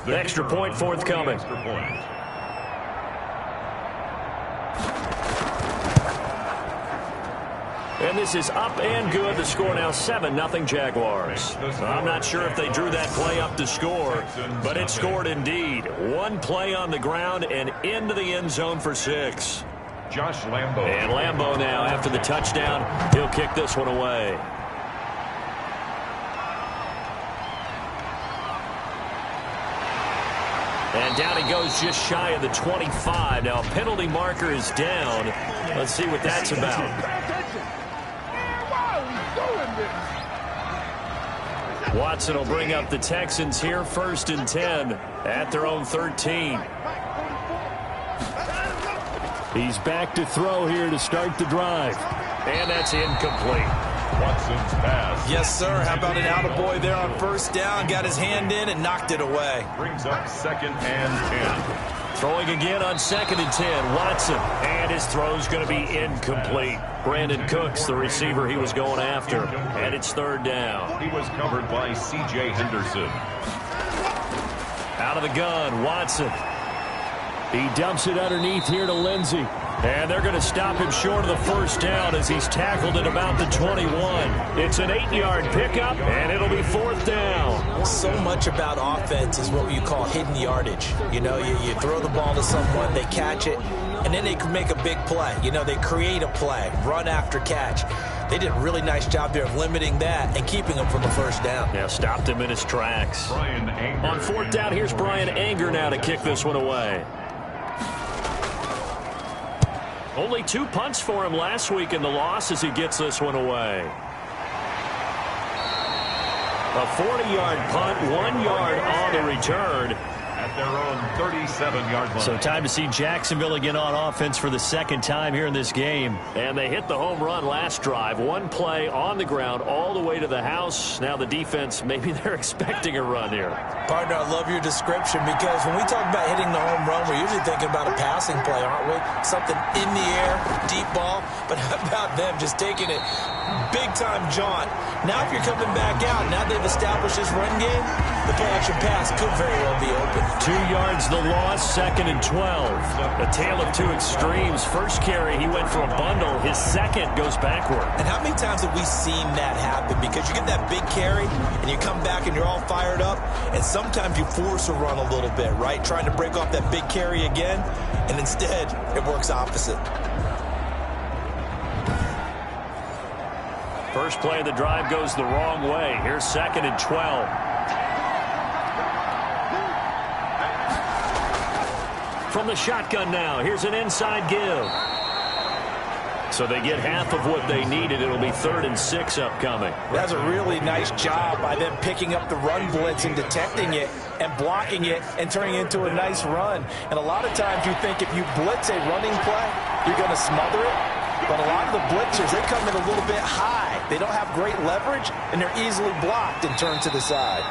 Extra point forthcoming. And this is up and good. The score now 7-0 Jaguars. I'm not sure if they drew that play up to score, but it scored indeed. One play on the ground and into the end zone for 6. Josh Lambo. And Lambo now, after the touchdown, he'll kick this one away. And down he goes just shy of the 25. Now a penalty marker is down. Let's see what that's about. Watson will bring up the Texans here, 1st and 10 at their own 13. He's back to throw here to start the drive. And that's incomplete. Watson's pass. Yes, sir. How about an attaboy there on 1st down? Got his hand in and knocked it away. Brings up 2nd and 10. Throwing again on 2nd and 10. Watson. And his throw's going to be incomplete. Brandon Cooks, the receiver he was going after. And it's 3rd down. He was covered by C.J. Henderson. Out of the gun, Watson. He dumps it underneath here to Lindsey. And they're going to stop him short of the 1st down as he's tackled at about the 21. It's an 8-yard pickup, and it'll be 4th down. So much about offense is what you call hidden yardage. You know, you throw the ball to someone, they catch it, and then they can make a big play. You know, they create a play, run after catch. They did a really nice job there of limiting that and keeping him from the 1st down. Yeah, stopped him in his tracks. On 4th down, here's Brian Anger now to kick this one away. Only 2 punts for him last week in the loss as he gets this one away. A 40-yard punt, 1 yard on the return. At their own 37-yard line. So time to see Jacksonville again on offense for the 2nd time here in this game. And they hit the home run last drive. 1 play on the ground all the way to the house. Now the defense, maybe they're expecting a run here. Partner, I love your description because when we talk about hitting the home run, we're usually thinking about a passing play, aren't we? Something in the air, deep ball. But how about them just taking it big-time jaunt? Now if you're coming back out, now they've established this run game, the play-action pass could very well be open. 2 yards the loss, 2nd and 12. A tale of 2 extremes. First carry, he went for a bundle. His second goes backward. And how many times have we seen that happen? Because you get that big carry, and you come back and you're all fired up, and sometimes you force a run a little bit, right? Trying to break off that big carry again, and instead it works opposite. First play of the drive goes the wrong way. Here's 2nd and 12. From the shotgun now, here's an inside give. So they get half of what they needed. It'll be 3rd and 6 upcoming. That's a really nice job by them picking up the run blitz and detecting it and blocking it and turning it into a nice run. And a lot of times you think if you blitz a running play, you're going to smother it. But a lot of the blitzers, they come in a little bit high. They don't have great leverage, and they're easily blocked and turned to the side.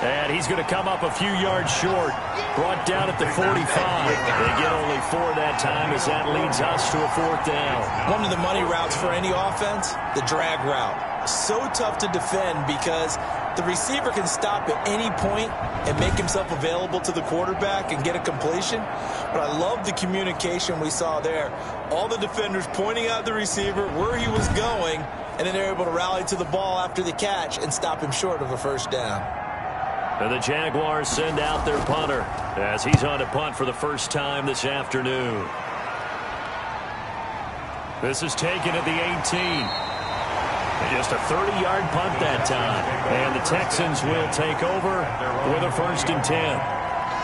And he's going to come up a few yards short. Brought down at the 45. They get only 4 that time as that leads us to a 4th down. One of the money routes for any offense, the drag route. So tough to defend because the receiver can stop at any point and make himself available to the quarterback and get a completion. But I love the communication we saw there. All the defenders pointing out the receiver where he was going, and then they're able to rally to the ball after the catch and stop him short of a 1st down. And the Jaguars send out their punter as he's on to punt for the first time this afternoon. This is taken at the 18. Just a 30-yard punt that time. And the Texans will take over with a 1st and 10.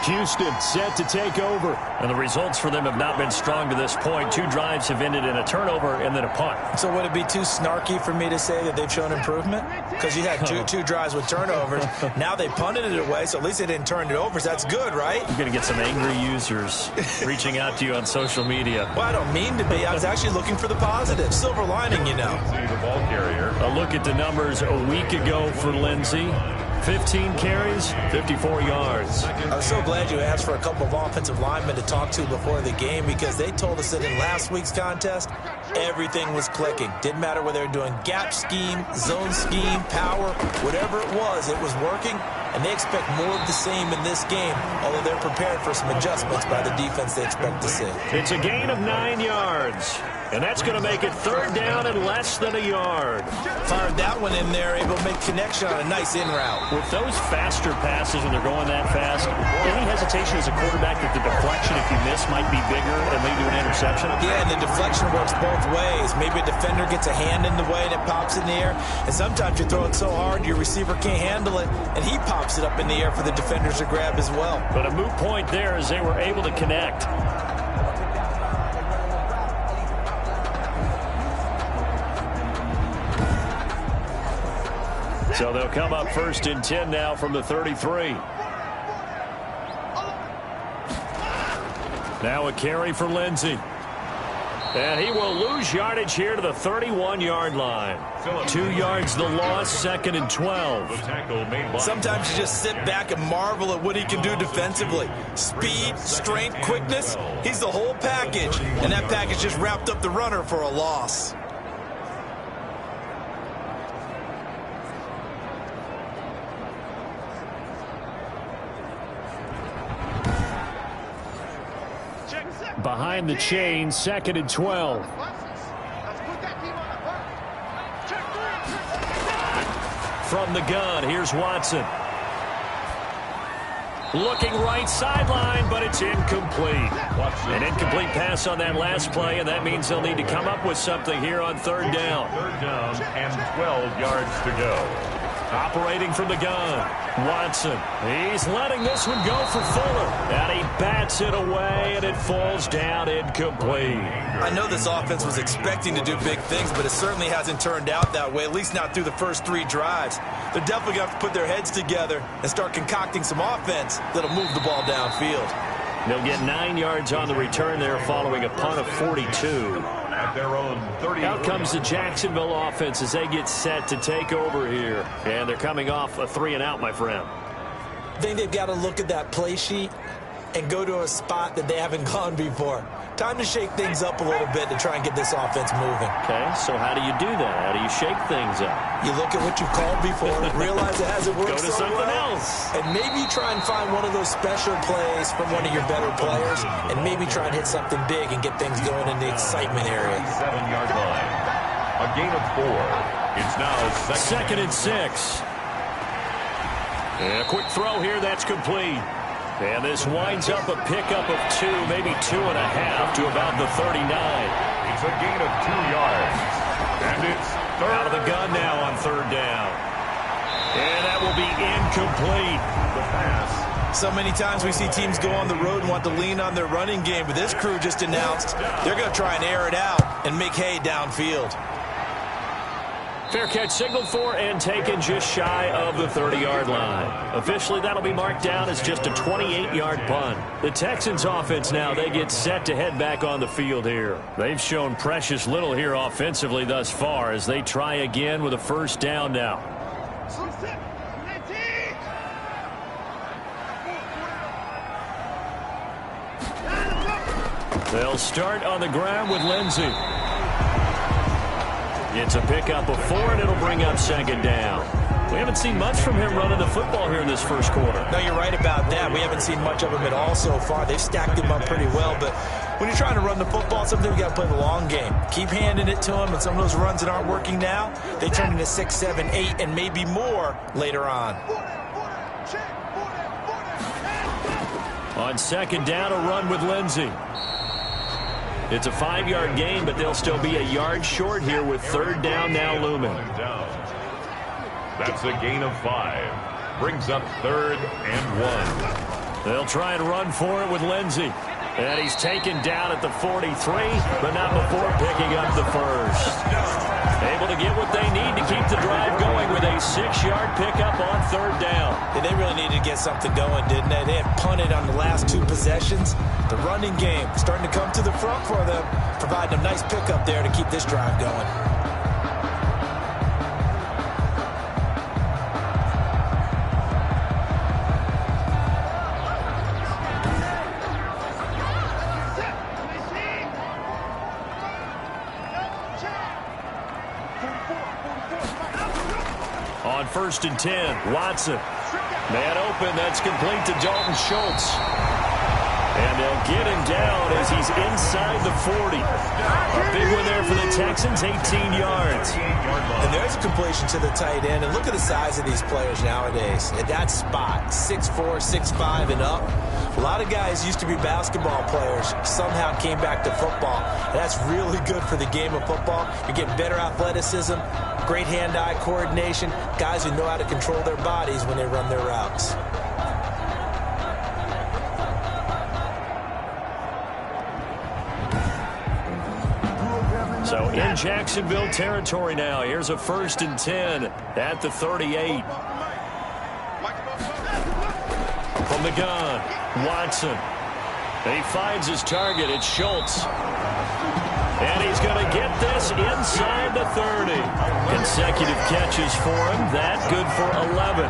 Houston set to take over. And the results for them have not been strong to this point. 2 drives have ended in a turnover and then a punt. So would it be too snarky for me to say that they've shown improvement? Because you had two drives with turnovers. Now they punted it away, so at least they didn't turn it over. So that's good, right? You're going to get some angry users reaching out to you on social media. Well, I don't mean to be. I was actually looking for the positive. Silver lining, you know. The ball carrier. A look at the numbers a week ago for Lindsey. 15 carries, 54 yards. I was so glad you asked for a couple of offensive linemen to talk to before the game because they told us that in last week's contest, everything was clicking. Didn't matter whether they were doing gap scheme, zone scheme, power, whatever it was working. and they expect more of the same in this game, although they're prepared for some adjustments by the defense they expect to see. It's a gain of 9 yards, and that's going to make it third down and less than a yard. Fired that one in there, able to make connection on a nice in route. With those faster passes when they're going that fast, any hesitation as a quarterback that the deflection, if you miss, might be bigger and lead to an interception? Yeah, and the deflection works both ways. Maybe a defender gets a hand in the way and it pops in the air, and sometimes you throw it so hard your receiver can't handle it, and he pops it up in the air for the defenders to grab as well. But a moot point there as they were able to connect. So they'll come up first and 10 now from the 33. Now a carry for Lindsey. And he will lose yardage here to the 31-yard line. 2 yards the loss, second and 12. Sometimes you just sit back and marvel at what he can do defensively. Speed, strength, quickness, he's the whole package. And that package just wrapped up the runner for a loss. Behind the chain, second and 12. From the gun, here's Watson. Looking right sideline, but it's incomplete. An incomplete pass on that last play, and that means they'll need to come up with something here on third down. Third down and 12 yards to go. Operating from the gun, Watson. He's letting this one go for Fuller. And he bats it away, and it falls down incomplete. I know this offense was expecting to do big things, but it certainly hasn't turned out that way, at least not through the first 3 drives. They're definitely going to have to put their heads together and start concocting some offense that'll move the ball downfield. They'll get 9 yards on the return there following a punt of 42. At their own 30. Out comes the Jacksonville offense as they get set to take over here. And they're coming off a 3-and-out, my friend. I think they've got to look at that play sheet and go to a spot that they haven't gone before. Time to shake things up a little bit to try and get this offense moving. Okay, so how do you do that? How do you shake things up? You look at what you've called before, realize it hasn't worked Go to so something well, else. and maybe try and find one of those special plays from one of your better players, and maybe try and hit something big and get things going in the excitement area. 7-yard line. A gain of 4. It's now second and 6. And a quick throw here, that's complete. And this winds up a pickup of 2, maybe 2.5 to about the 39. It's a gain of 2 yards. And it's third. Out of the gun now on third down. And that will be incomplete. The pass. So many times we see teams go on the road and want to lean on their running game, but this crew just announced they're going to try and air it out and make hay downfield. Fair catch signaled for and taken just shy of the 30-yard line. Officially, that'll be marked down as just a 28-yard punt. The Texans offense now, they get set to head back on the field here. They've shown precious little here offensively thus far as they try again with a first down now. They'll start on the ground with Lindsey. It's a pickup of 4, and it'll bring up second down. We haven't seen much from him running the football here in this first quarter. No, you're right about that. We haven't seen much of him at all so far. They've stacked him up pretty well, but when you're trying to run the football, sometimes you got to play the long game. Keep handing it to him, and some of those runs that aren't working now, they turn into 6, 7, 8, and maybe more later on. On second down, a run with Lindsey. It's a 5-yard gain, but they'll still be a yard short here with third down now looming. That's a gain of 5. Brings up third and 1. They'll try and run for it with Lindsey. And he's taken down at the 43, but not before picking up the first. Able to get what they need to keep the drive going with a 6-yard pickup on third down. Yeah, they really needed to get something going, didn't they? They had punted on the last 2 possessions. The running game starting to come to the front for them, providing a nice pickup there to keep this drive going. On first and 10, Watson. Man open, that's complete to Dalton Schultz. And they'll get him down as he's inside the 40. A big one there for the Texans, 18 yards. And there's a completion to the tight end. And look at the size of these players nowadays. At that spot, 6'4", 6'5", and up. A lot of guys used to be basketball players, somehow came back to football. And that's really good for the game of football. You're getting better athleticism, great hand-eye coordination, guys who know how to control their bodies when they run their routes. So in Jacksonville territory now. Here's a 1st and 10 at the 38. From the gun, Watson. And he finds his target. It's Schultz. And he's going to get this inside the 30. Consecutive catches for him. That good for 11.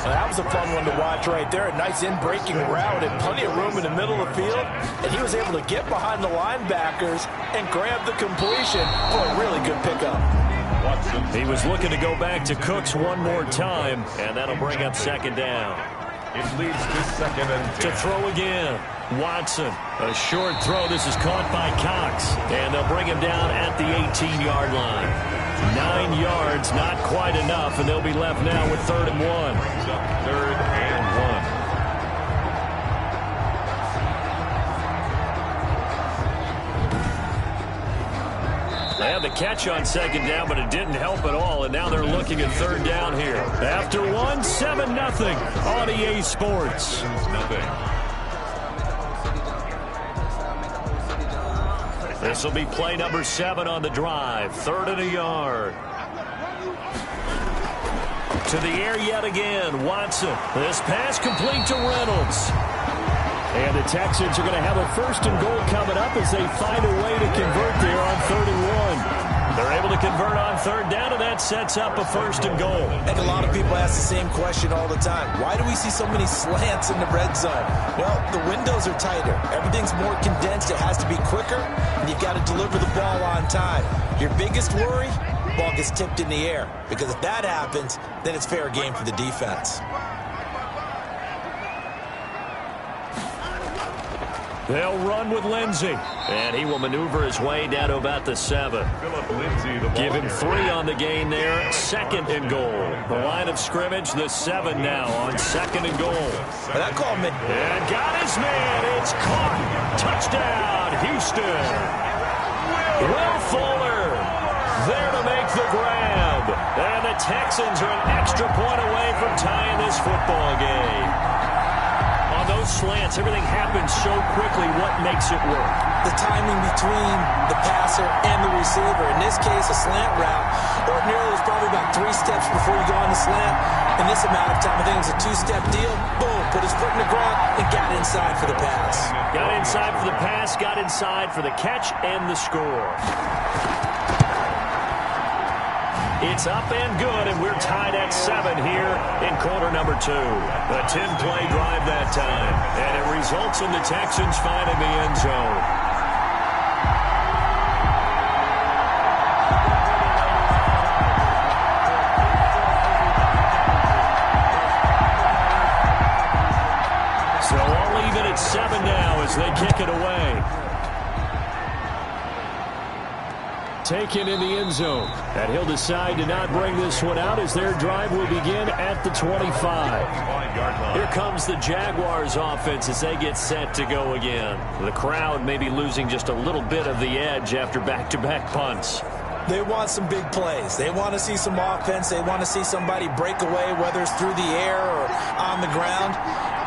That was a fun one to watch right there. A nice in-breaking route and plenty of room in the middle of the field. And he was able to get behind the linebackers and grab the completion for a really good pickup. He was looking to go back to Cooks one more time, and that'll bring up 2nd down. It leads to 2nd and 10. To throw again. Watson, a short throw. This is caught by Cox, and they'll bring him down at the 18-yard line. 9 yards, not quite enough, and they'll be left now with 3rd and 1. 3rd and 1. They had the catch on 2nd down, but it didn't help at all, and now they're looking at 3rd down here. After 1, 7-0 on EA Sports. This will be play number 7 on the drive. 3rd and a yard. To the air yet again. Watson. This pass complete to Reynolds. And the Texans are going to have a 1st and goal coming up as they find a way to convert there on 3rd and 1. They're able to convert on 3rd down, and that sets up a 1st and goal. And a lot of people ask the same question all the time. Why do we see so many slants in the red zone? Well, the windows are tighter. Everything's more condensed. It has to be quicker, and you've got to deliver the ball on time. Your biggest worry, ball gets tipped in the air. Because if that happens, then it's fair game for the defense. They'll run with Lindsey. And he will maneuver his way down to about the 7. Give him 3 on the gain there. 2nd and goal. The line of scrimmage, the 7 now on 2nd and goal. But that call me. And got his man. It's caught. Touchdown, Houston. Will Fuller there to make the grab. And the Texans are an extra point away from tying this football game. Those slants, everything happens so quickly. What makes it work? The timing between the passer and the receiver. In this case, a slant route. Ordinarily, it's probably about 3 steps before you go on the slant. In this amount of time, I think it's a 2-step deal. Boom, put his foot in the ground and got inside for the pass. Got inside for the pass, got inside for the catch and the score. It's up and good, and we're tied at 7 here in quarter number 2. A 10-play drive that time, and it results in the Texans finding the end zone. So all even at 7 now as they kick it away. Taken in the end zone. And he'll decide to not bring this one out as their drive will begin at the 25. Here comes the Jaguars offense as they get set to go again. The crowd may be losing just a little bit of the edge after back-to-back punts. They want some big plays. They want to see some offense. They want to see somebody break away, whether it's through the air or on the ground.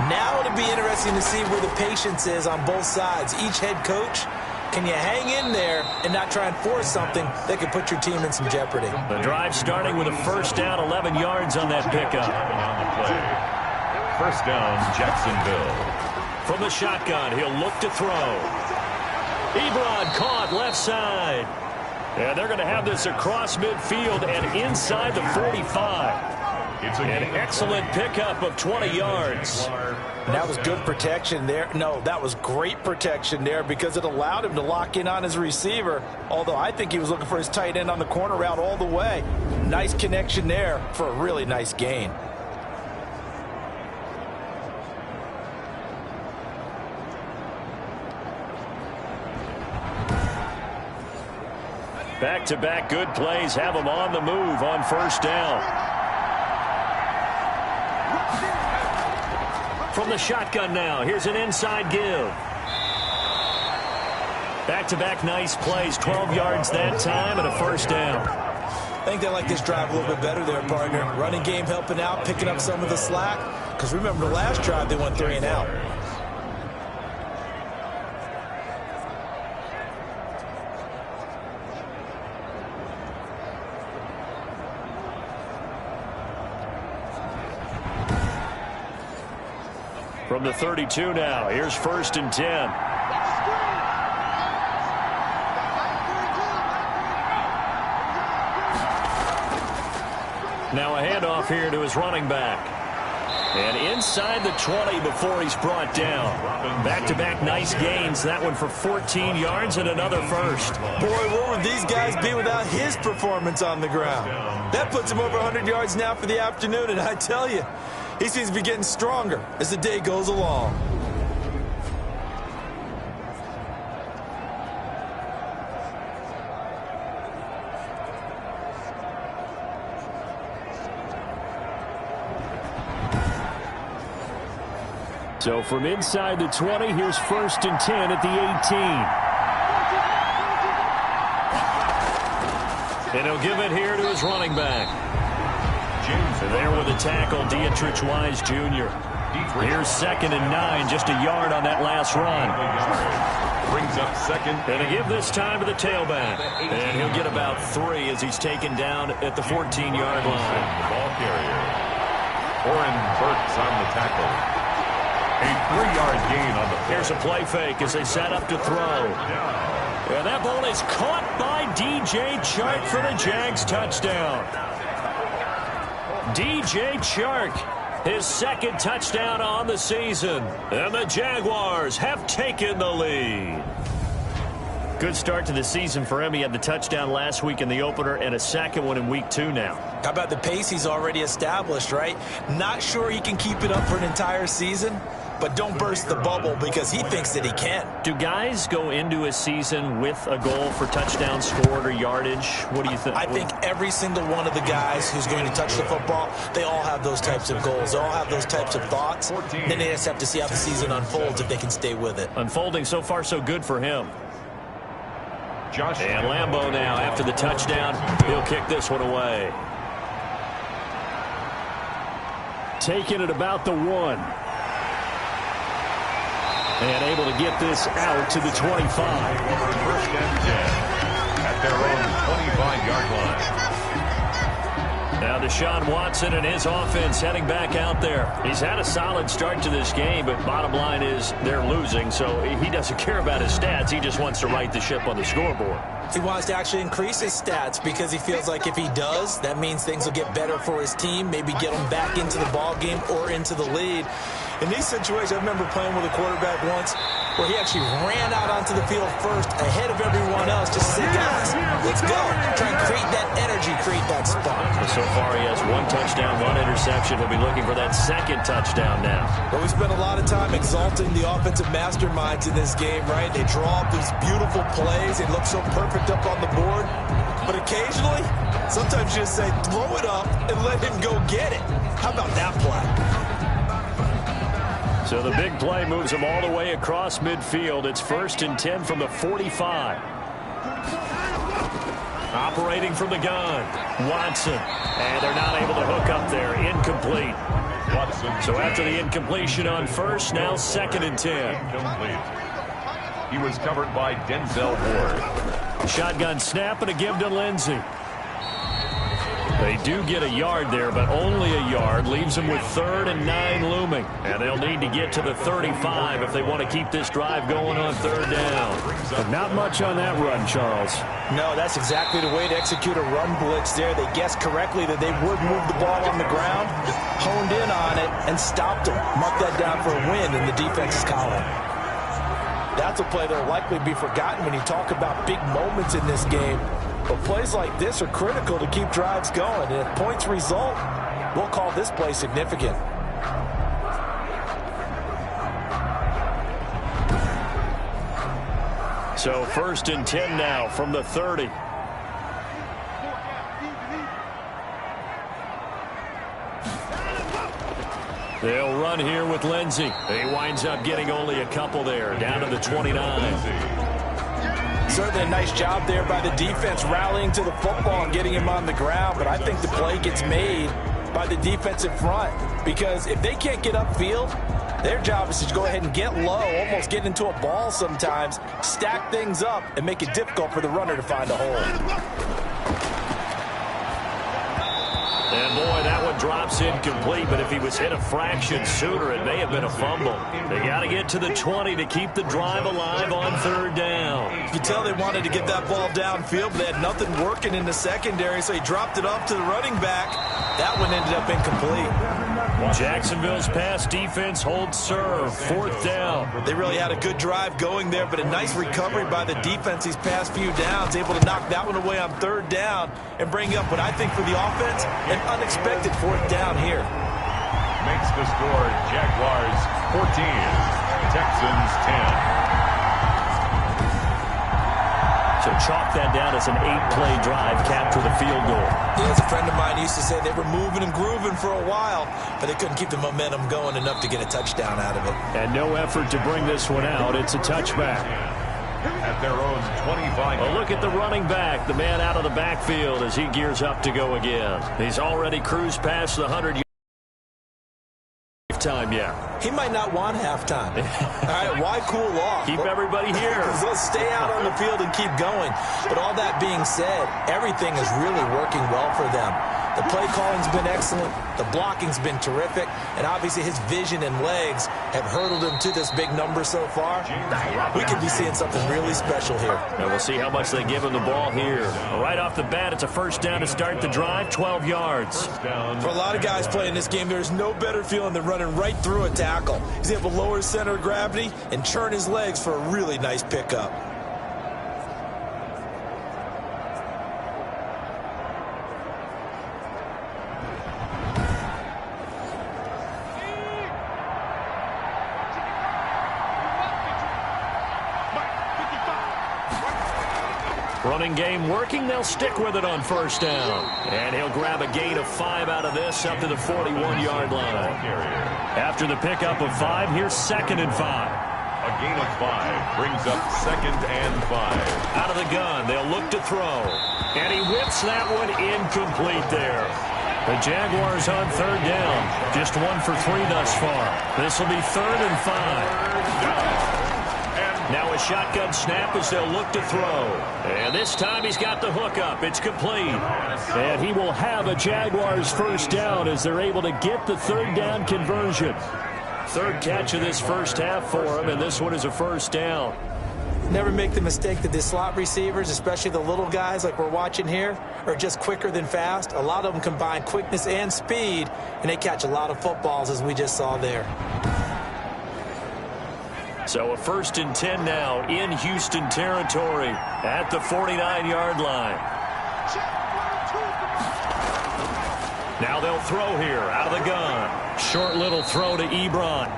Now it'll be interesting to see where the patience is on both sides. Each head coach, can you hang in there and not try and force something that could put your team in some jeopardy? The drive starting with a 1st down, 11 yards on that pickup. On the play. 1st down, Jacksonville. From the shotgun, he'll look to throw. Ebron caught left side. And they're going to have this across midfield and inside the 45. It's an excellent pickup of 20 yards. And that was good protection there. No, that was great protection there because it allowed him to lock in on his receiver. Although I think he was looking for his tight end on the corner route all the way. Nice connection there for a really nice gain. Back-to-back good plays have them on the move on first down. From the shotgun now, here's an inside give. Back-to-back nice plays, 12 yards that time and a first down. I think they like this drive a little bit better there, partner. Running game helping out, picking up some of the slack. Because remember, the last drive they went 3 and out. From the 32 now, here's 1st and 10. Now a handoff here to his running back. And inside the 20 before he's brought down. Back-to-back nice gains. That one for 14 yards and another first. Boy, what would these guys be without his performance on the ground? That puts him over 100 yards now for the afternoon, and I tell you, he seems to be getting stronger as the day goes along. So from inside the 20, here's 1st and 10 at the 18. And he'll give it here to his running back. And there with a tackle, Dietrich Wise Jr. Here's 2nd and 9, just a yard on that last run. Brings up 2nd. And to give this time to the tailback. And he'll get about 3 as he's taken down at the 14-yard line. The ball carrier. Oren Burks on the tackle. A 3-yard gain on the play. Here's a play fake as they set up to throw. And that ball is caught by DJ Chark for the Jags touchdown. DJ Chark, his 2nd touchdown on the season. And the Jaguars have taken the lead. Good start to the season for him. He had the touchdown last week in the opener and a 2nd one in week 2 now. How about the pace he's already established, right? Not sure he can keep it up for an entire season, but don't burst the bubble because he thinks that he can. Do guys go into a season with a goal for touchdown scored or yardage? What do you think? I think every single one of the guys who's going to touch the football, they all have those types of goals. They all have those types of thoughts. Then they just have to see how the season unfolds if they can stay with it. Unfolding so far so good for him. And Lambeau now, after the touchdown, he'll kick this one away. Taking it about the 1. And able to get this out to the 25. 1st and 10 at their own 25-yard line. Now Deshaun Watson and his offense heading back out there. He's had a solid start to this game, but bottom line is they're losing, so he doesn't care about his stats. He just wants to right the ship on the scoreboard. He wants to actually increase his stats because he feels like if he does, that means things will get better for his team, maybe get him back into the ball game or into the lead. In these situations, I remember playing with a quarterback once where he actually ran out onto the field first ahead of everyone else just to say, guys, let's go. Try and create that energy, create that spark. So far, he has 1 touchdown, 1 interception. He'll be looking for that 2nd touchdown now. But we spent a lot of time exalting the offensive masterminds in this game, right? They draw up these beautiful plays. They look so perfect up on the board. But occasionally, sometimes you just say, throw it up and let him go get it. How about that play? So the big play moves them all the way across midfield. It's 1st and 10 from the 45. Operating from the gun, Watson. And they're not able to hook up there. Incomplete. Watson. So after the incompletion on 1st, now 2nd and 10. Incomplete. He was covered by Denzel Ward. Shotgun snap and a give to Lindsey. They do get a yard there, but only a yard. Leaves them with 3rd and 9 looming. And they'll need to get to the 35 if they want to keep this drive going on 3rd down. But not much on that run, Charles. No, that's exactly the way to execute a run blitz there. They guessed correctly that they would move the ball on the ground, honed in on it, and stopped them. Mark that down for a win in the defense's column. That's a play that will likely be forgotten when you talk about big moments in this game. But plays like this are critical to keep drives going. And if points result, we'll call this play significant. So 1st and 10 now from the 30. They'll run here with Lindsey. He winds up getting only a couple there, down to the 29. Certainly a nice job there by the defense rallying to the football and getting him on the ground, but I think the play gets made by the defensive front because if they can't get upfield, their job is to go ahead and get low, almost get into a ball sometimes, stack things up, and make it difficult for the runner to find a hole. And, boy, that one drops incomplete, but if he was hit a fraction sooner, it may have been a fumble. They got to get to the 20 to keep the drive alive on third down. You can tell they wanted to get that ball downfield, but they had nothing working in the secondary, so he dropped it off to the running back. That one ended up incomplete. Jacksonville's pass defense holds serve. Fourth down. They really had a good drive going there, but a nice recovery by the defense these past few downs, able to knock that one away on third down and bring up what I think for the offense, an unexpected fourth down here. Makes the score Jaguars 14, Texans 10. So chalk that down as an 8-play drive, capture the field goal. Yeah, as a friend of mine used to say, they were moving and grooving for a while, but they couldn't keep the momentum going enough to get a touchdown out of it. And no effort to bring this one out. It's a touchback. At their own 25. Well, look at the running back, the man out of the backfield as he gears up to go again. He's already cruised past the 100 time yet. He might not want halftime. All right, why cool off? Keep everybody here. Let's stay out on the field and keep going. But all that being said, everything is really working well for them. The play calling's been excellent. The blocking's been terrific. And obviously his vision and legs have hurdled him to this big number so far. We could be seeing something really special here. And we'll see how much they give him the ball here. Right off the bat, it's a first down to start the drive, 12 yards. For a lot of guys playing this game, there's no better feeling than running right through a tackle. He's able to lower his center of gravity and churn his legs for a really nice pickup. Running game working. They'll stick with it on first down. And he'll grab a gain of 5 out of this up to the 41-yard line. After the pickup of 5, here's 2nd and 5. A gain of 5 brings up 2nd and 5. Out of the gun, they'll look to throw. And he whips that one incomplete there. The Jaguars on third down. Just 1 for 3 thus far. This will be 3rd and 5. Now a shotgun snap as they'll look to throw. And this time he's got the hook up. It's complete. And he will have a Jaguars first down as they're able to get the third down conversion. Third catch of this first half for him, and this one is a first down. Never make the mistake that the slot receivers, especially the little guys like we're watching here, are just quicker than fast. A lot of them combine quickness and speed, and they catch a lot of footballs as we just saw there. So a 1st and 10 now in Houston territory at the 49-yard line. Now they'll throw here out of the gun. Short little throw to Ebron.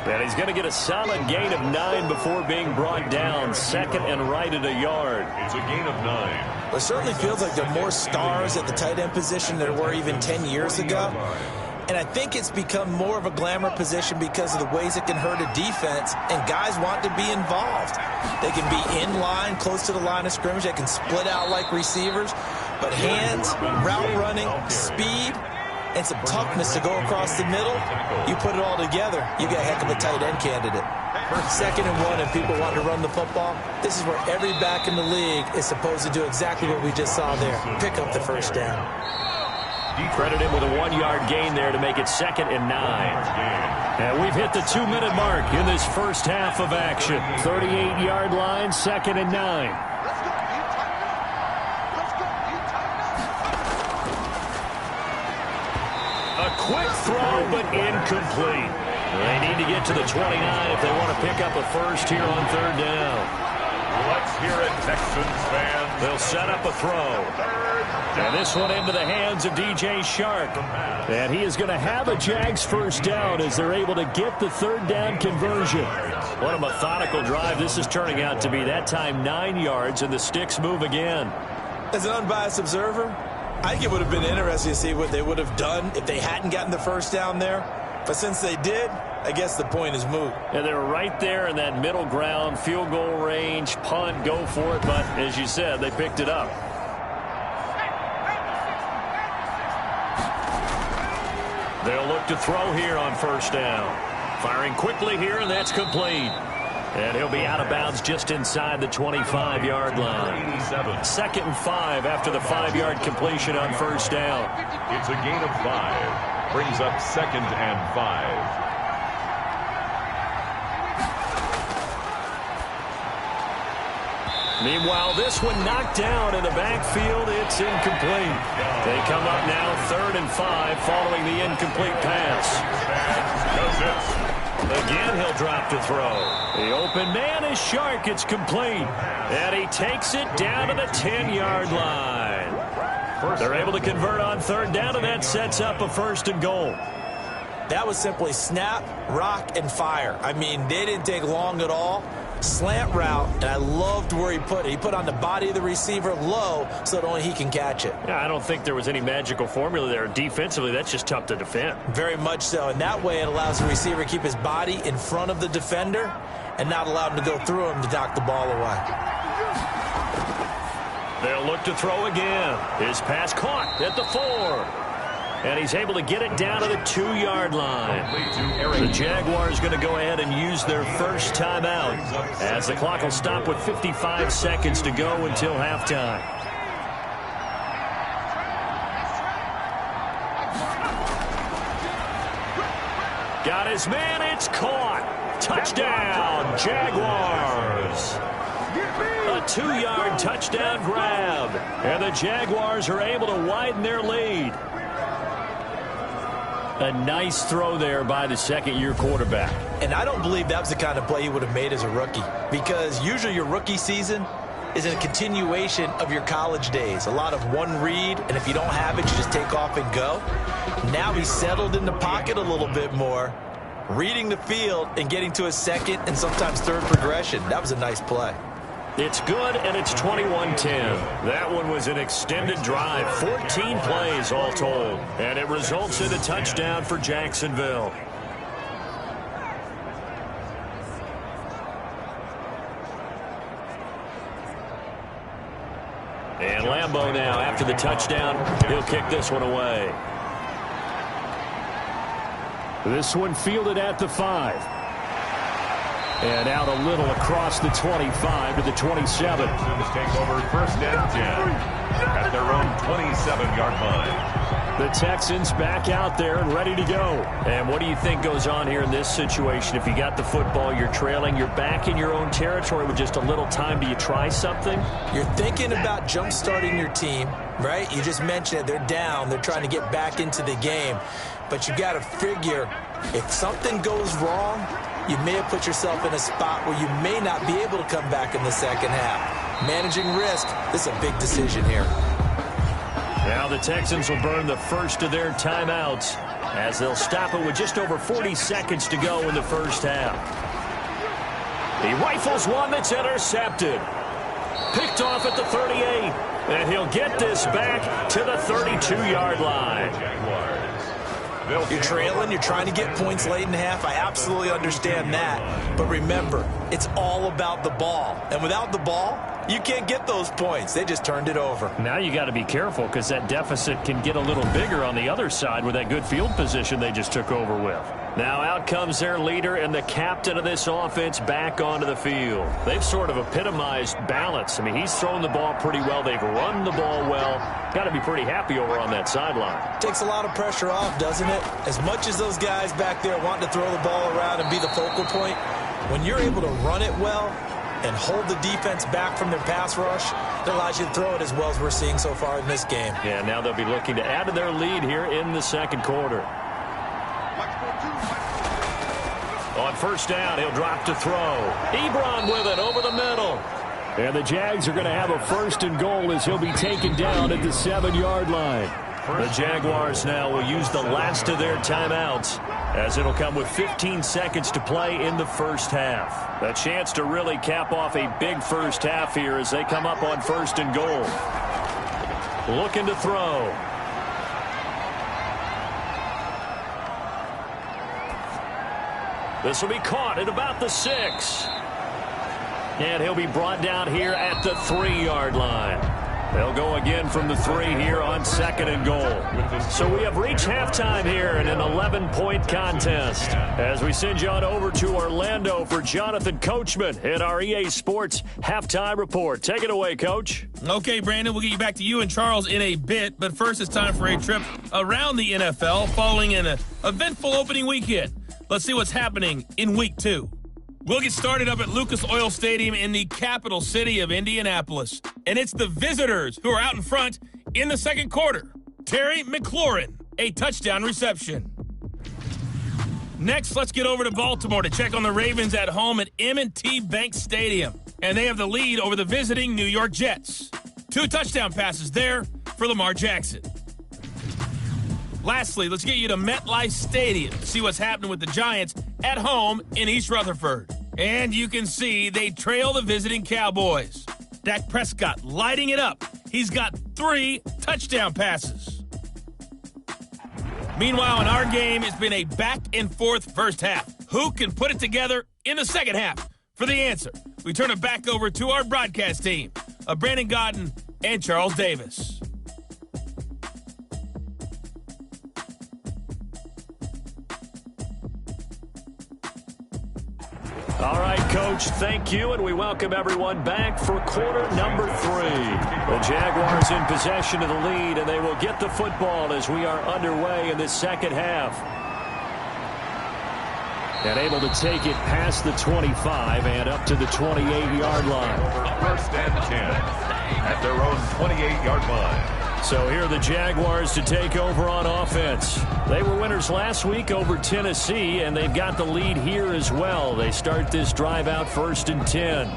And he's going to get a solid gain of 9 before being brought down. 2nd and right at a yard. It's a gain of 9. Well, it certainly feels like there are more stars at the tight end position than there were even 10 years ago. And I think it's become more of a glamour position because of the ways it can hurt a defense, and guys want to be involved. They can be in line, close to the line of scrimmage. They can split out like receivers. But hands, route running, speed, and some toughness to go across the middle, you put it all together, you got a heck of a tight end candidate. 2nd and 1 and people want to run the football. This is where every back in the league is supposed to do exactly what we just saw there. Pick up the first down. Credit him with a 1-yard gain there to make it 2nd and 9. And we've hit the 2-minute mark in this first half of action. 38-yard line, 2nd and 9. A quick throw, but incomplete. They need to get to the 29 if they want to pick up a first here on third down. Let's hear it, Texans fans. They'll set up a throw. And this one into the hands of DJ Shark. And he is going to have a Jags first down as they're able to get the third down conversion. What a methodical drive this is turning out to be. That time 9 yards, and the sticks move again. As an unbiased observer, I think it would have been interesting to see what they would have done if they hadn't gotten the first down there. But since they did, I guess the point is moot. Yeah, they were right there in that middle ground, field goal range, punt, go for it. But as you said, they picked it up. They'll look to throw here on first down. Firing quickly here, and that's complete. And he'll be out of bounds just inside the 25-yard line. 2nd and 5 after the 5-yard completion on first down. It's a gain of 5. Brings up 2nd and 5. Meanwhile, this one knocked down in the backfield. It's incomplete. They come up now 3rd and 5 following the incomplete pass. Again, he'll drop to throw. The open man is Shark. It's complete. And he takes it down to the 10-yard line. They're able to convert on 3rd down, and that sets up a 1st and goal. That was simply snap, rock, and fire. I mean, they didn't take long at all. Slant route, and I loved where he put it. He put on the body of the receiver low so that only he can catch it. Yeah, I don't think there was any magical formula there. Defensively, that's just tough to defend. Very much so. And that way it allows the receiver to keep his body in front of the defender and not allow him to go through him to knock the ball away. They'll look to throw again. His pass caught at the 4. And he's able to get it down to the 2-yard line. The Jaguars going to go ahead and use their first timeout as the clock will stop with 55 seconds to go until halftime. Got his man. It's caught. Touchdown, Jaguars. A 2-yard touchdown grab. And the Jaguars are able to widen their lead. A nice throw there by the second-year quarterback. And I don't believe that was the kind of play he would have made as a rookie, because usually your rookie season is a continuation of your college days. A lot of one read, and if you don't have it, you just take off and go. Now he's settled in the pocket a little bit more, reading the field and getting to a second and sometimes third progression. That was a nice play. It's good, and it's 21-10. That one was an extended drive, 14 plays all told, and it results in a touchdown for Jacksonville. And Lambeau now, after the touchdown, he'll kick this one away. This one fielded at the 5. And out a little across the 25 to the 27. Take over 1st and 10 at their own 27-yard line. The Texans back out there and ready to go. And what do you think goes on here in this situation? If you got the football, you're trailing, you're back in your own territory with just a little time. Do you try something? You're thinking about jump-starting your team, right? You just mentioned it. They're down. They're trying to get back into the game. But you got to figure, if something goes wrong, you may have put yourself in a spot where you may not be able to come back in the second half. Managing risk, this is a big decision here. Now the Texans will burn the first of their timeouts as they'll stop it with just over 40 seconds to go in the first half. He rifles one that's intercepted. Picked off at the 38. And he'll get this back to the 32-yard line. You're trailing, you're trying to get points late in half. I absolutely understand that. But remember, it's all about the ball. And without the ball, you can't get those points. They just turned it over. Now you got to be careful because that deficit can get a little bigger on the other side with that good field position they just took over with. Now out comes their leader and the captain of this offense back onto the field. They've sort of epitomized balance. I mean, he's thrown the ball pretty well. They've run the ball well. Got to be pretty happy over on that sideline. Takes a lot of pressure off, doesn't it? As much as those guys back there want to throw the ball around and be the focal point, when you're able to run it well and hold the defense back from their pass rush, it allows you to throw it as well as we're seeing so far in this game. Yeah, now they'll be looking to add to their lead here in the second quarter. On first down, he'll drop to throw. Ebron with it over the middle. And the Jags are going to have a 1st and goal as he'll be taken down at the 7-yard line. The Jaguars now will use the last of their timeouts as it'll come with 15 seconds to play in the first half. A chance to really cap off a big first half here as they come up on 1st and goal. Looking to throw. This will be caught at about the 6. And he'll be brought down here at the 3-yard line. They'll go again from the 3 here on 2nd and goal. So we have reached halftime here in an 11-point contest. As we send you on over to Orlando for Jonathan Coachman in our EA Sports Halftime Report. Take it away, Coach. Okay, Brandon, we'll get you back to you and Charles in a bit. But first, it's time for a trip around the NFL following an eventful opening weekend. Let's see what's happening in Week 2. We'll get started up at Lucas Oil Stadium in the capital city of Indianapolis. And it's the visitors who are out in front in the second quarter. Terry McLaurin, a touchdown reception. Next, let's get over to Baltimore to check on the Ravens at home at M&T Bank Stadium. And they have the lead over the visiting New York Jets. 2 touchdown passes there for Lamar Jackson. Lastly, let's get you to MetLife Stadium to see what's happening with the Giants at home in East Rutherford. And you can see they trail the visiting Cowboys. Dak Prescott lighting it up. He's got 3 touchdown passes. Meanwhile, in our game, it's been a back-and-forth first half. Who can put it together in the second half? For the answer, we turn it back over to our broadcast team of Brandon Godden and Charles Davis. All right, Coach, thank you, and we welcome everyone back for quarter number 3. The Jaguars in possession of the lead, and they will get the football as we are underway in this second half. And able to take it past the 25 and up to the 28-yard line. First and 10 at their own 28-yard line. So here are the Jaguars to take over on offense. They were winners last week over Tennessee, and they've got the lead here as well. They start this drive out 1st and 10.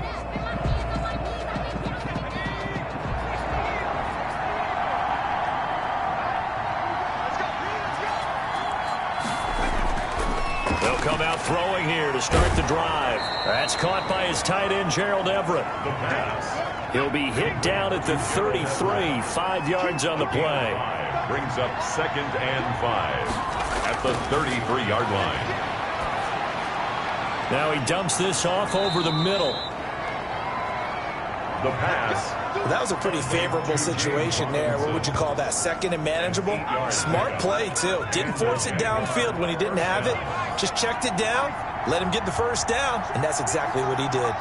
They'll come out throwing here to start the drive. That's caught by his tight end, Gerald Everett. The pass. He'll be hit down at the 33, 5 yards on the play. Brings up 2nd and 5 at the 33-yard line. Now he dumps this off over the middle. The pass. That was a pretty favorable situation there. What would you call that? 2nd and manageable? Smart play, too. Didn't force it downfield when he didn't have it. Just checked it down, let him get the first down, and that's exactly what he did.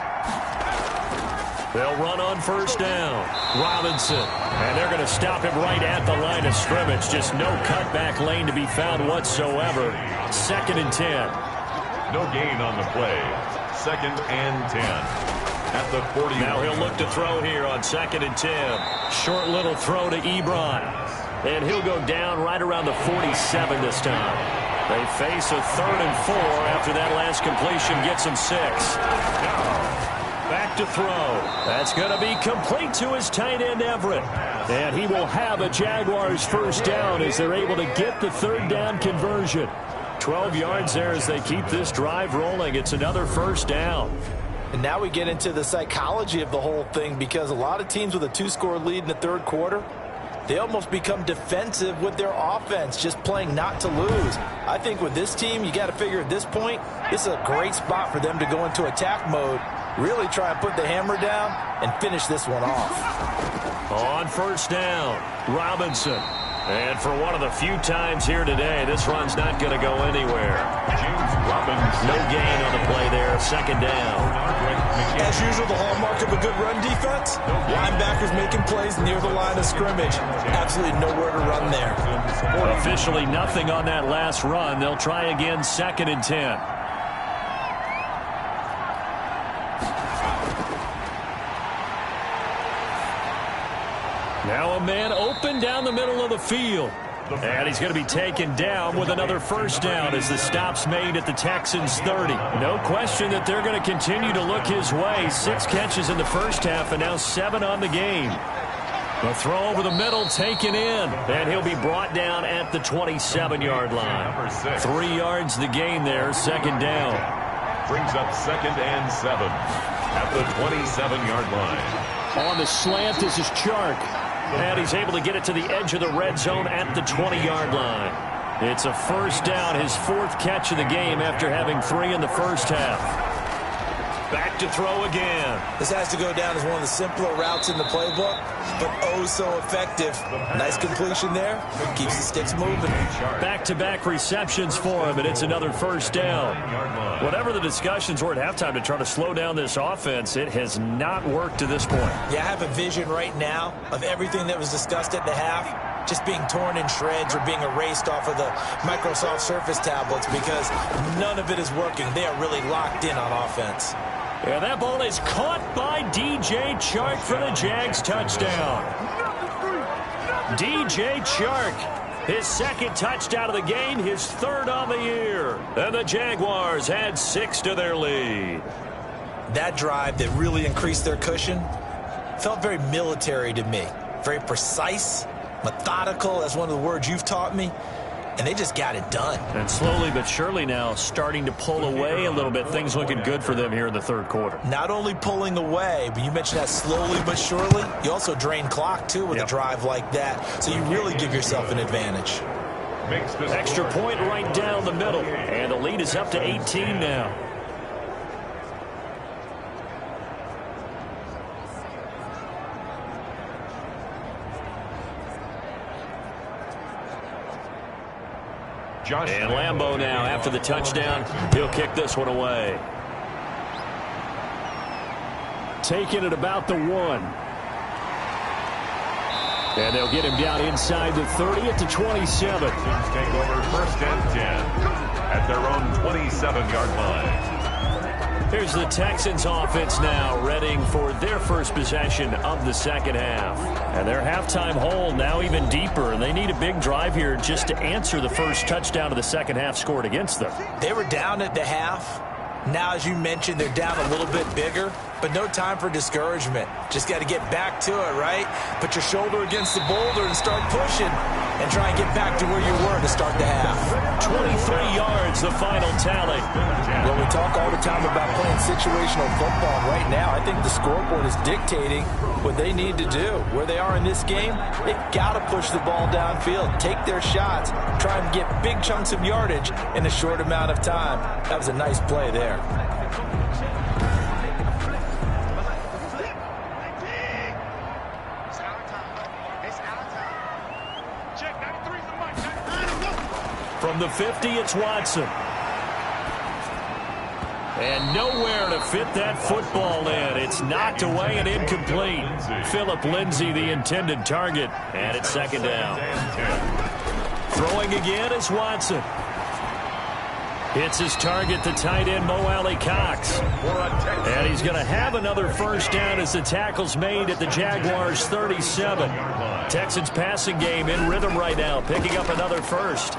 They'll run on 1st down. Robinson. And they're going to stop him right at the line of scrimmage. Just no cutback lane to be found whatsoever. 2nd and 10. No gain on the play. 2nd and 10 at the 40. Now he'll look to throw here on 2nd and 10. Short little throw to Ebron. And he'll go down right around the 47 this time. They face a 3rd and 4 after that last completion gets him 6. Back to throw. That's going to be complete to his tight end, Everett. And he will have a Jaguars first down as they're able to get the 3rd down conversion. 12 yards there as they keep this drive rolling. It's another first down. And now we get into the psychology of the whole thing, because a lot of teams with a 2-score lead in the 3rd quarter, they almost become defensive with their offense, just playing not to lose. I think with this team, you got to figure at this point, this is a great spot for them to go into attack mode, really try and put the hammer down and finish this one off. On 1st down, Robinson. And for one of the few times here today, this run's not going to go anywhere. James Robinson. No gain on the play there, 2nd down. As usual, the hallmark of a good run defense, linebackers making plays near the line of scrimmage. Absolutely nowhere to run there. Officially nothing on that last run. They'll try again, 2nd and 10. Now a man open down the middle of the field. And he's going to be taken down with another first down as the stop's made at the Texans' 30. No question that they're going to continue to look his way. 6 catches in the first half and now 7 on the game. A throw over the middle taken in. And he'll be brought down at the 27-yard line. 3 yards the gain there, 2nd down. Brings up 2nd and 7 at the 27-yard line. On the slant, this is Chark. And he's able to get it to the edge of the red zone at the 20-yard line. It's a first down, his 4th catch of the game after having 3 in the first half. Back to throw again. This has to go down as one of the simpler routes in the playbook, but oh so effective. Nice completion there. Keeps the sticks moving. Back-to-back receptions for him, and it's another first down. Whatever the discussions were at halftime to try to slow down this offense, it has not worked to this point. Yeah, I have a vision right now of everything that was discussed at the half just being torn in shreds or being erased off of the Microsoft Surface tablets because none of it is working. They are really locked in on offense. Yeah, that ball is caught by DJ Chark for the Jags touchdown. DJ Chark, his 2nd touchdown of the game, his 3rd on the year. And the Jaguars add 6 to their lead. That drive that really increased their cushion felt very military to me. Very precise, methodical, that's one of the words you've taught me. And they just got it done. And slowly but surely now starting to pull away a little bit. Things looking good for them here in the 3rd quarter. Not only pulling away, but you mentioned that slowly but surely. You also drain clock, too, with a drive like that. So you really give yourself an advantage. Extra point right down the middle. And the lead is up to 18 now. And Lambeau now, after the touchdown, he'll kick this one away. Taking it about the 1. And they'll get him down inside the 30 at the 27. Take over 1st and 10 at their own 27-yard line. Here's the Texans offense now, readying for their first possession of the 2nd half. And their halftime hole now even deeper, and they need a big drive here just to answer the first touchdown of the 2nd half scored against them. They were down at the half. Now, as you mentioned, they're down a little bit bigger, but no time for discouragement. Just got to get back to it, right? Put your shoulder against the boulder and start pushing and try and get back to where you were to start the half. 23 yards, the final tally. Well, we talk all the time about playing situational football. Right now, I think the scoreboard is dictating what they need to do. Where they are in this game, they've got to push the ball downfield, take their shots, try and get big chunks of yardage in a short amount of time. That was a nice play there. From the 50, it's Watson. And nowhere to fit that football in. It's knocked away and incomplete. Philip Lindsay, the intended target. And it's 2nd down. Throwing again is Watson. Hits his target, the tight end, Mo Alley Cox. And he's going to have another first down as the tackle's made at the Jaguars' 37. Texans passing game in rhythm right now, picking up another first.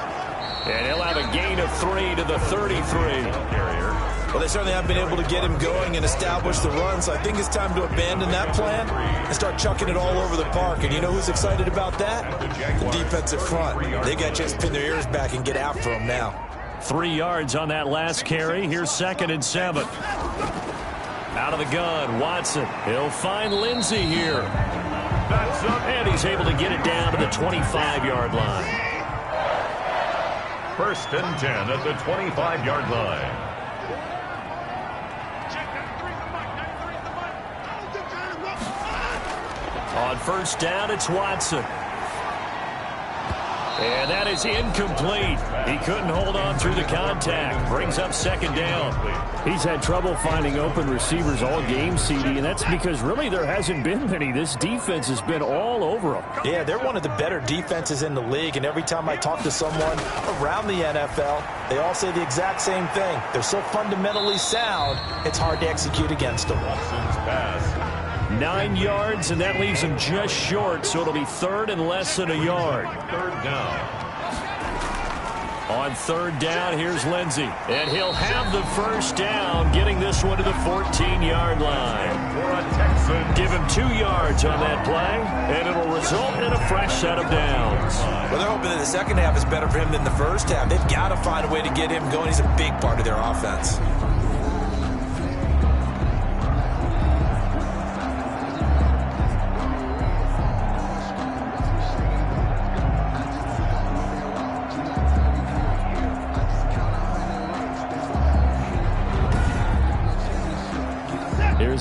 And he'll have a gain of 3 to the 33. Well, they certainly haven't been able to get him going and establish the run, so I think it's time to abandon that plan and start chucking it all over the park. And you know who's excited about that? The defensive front. They got to just pin their ears back and get after him now. 3 yards on that last carry. Here's 2nd and 7. Out of the gun, Watson. He'll find Lindsay here. And he's able to get it down to the 25-yard line. 1st and 10 at the 25-yard line. On first down, it's Watson. And that is incomplete. He couldn't hold on through the contact. Brings up 2nd down. He's had trouble finding open receivers all game, CD, and that's because really there hasn't been many. This defense has been all over them. Yeah, they're one of the better defenses in the league, and every time I talk to someone around the NFL, they all say the exact same thing. They're so fundamentally sound, it's hard to execute against them. 9 yards, and that leaves him just short, so it'll be 3rd and less than a yard. 3rd down. On 3rd down, here's Lindsay. And he'll have the first down, getting this one to the 14-yard line. Give him 2 yards on that play, and it'll result in a fresh set of downs. Well, they're hoping that the 2nd half is better for him than the 1st half. They've got to find a way to get him going. He's a big part of their offense.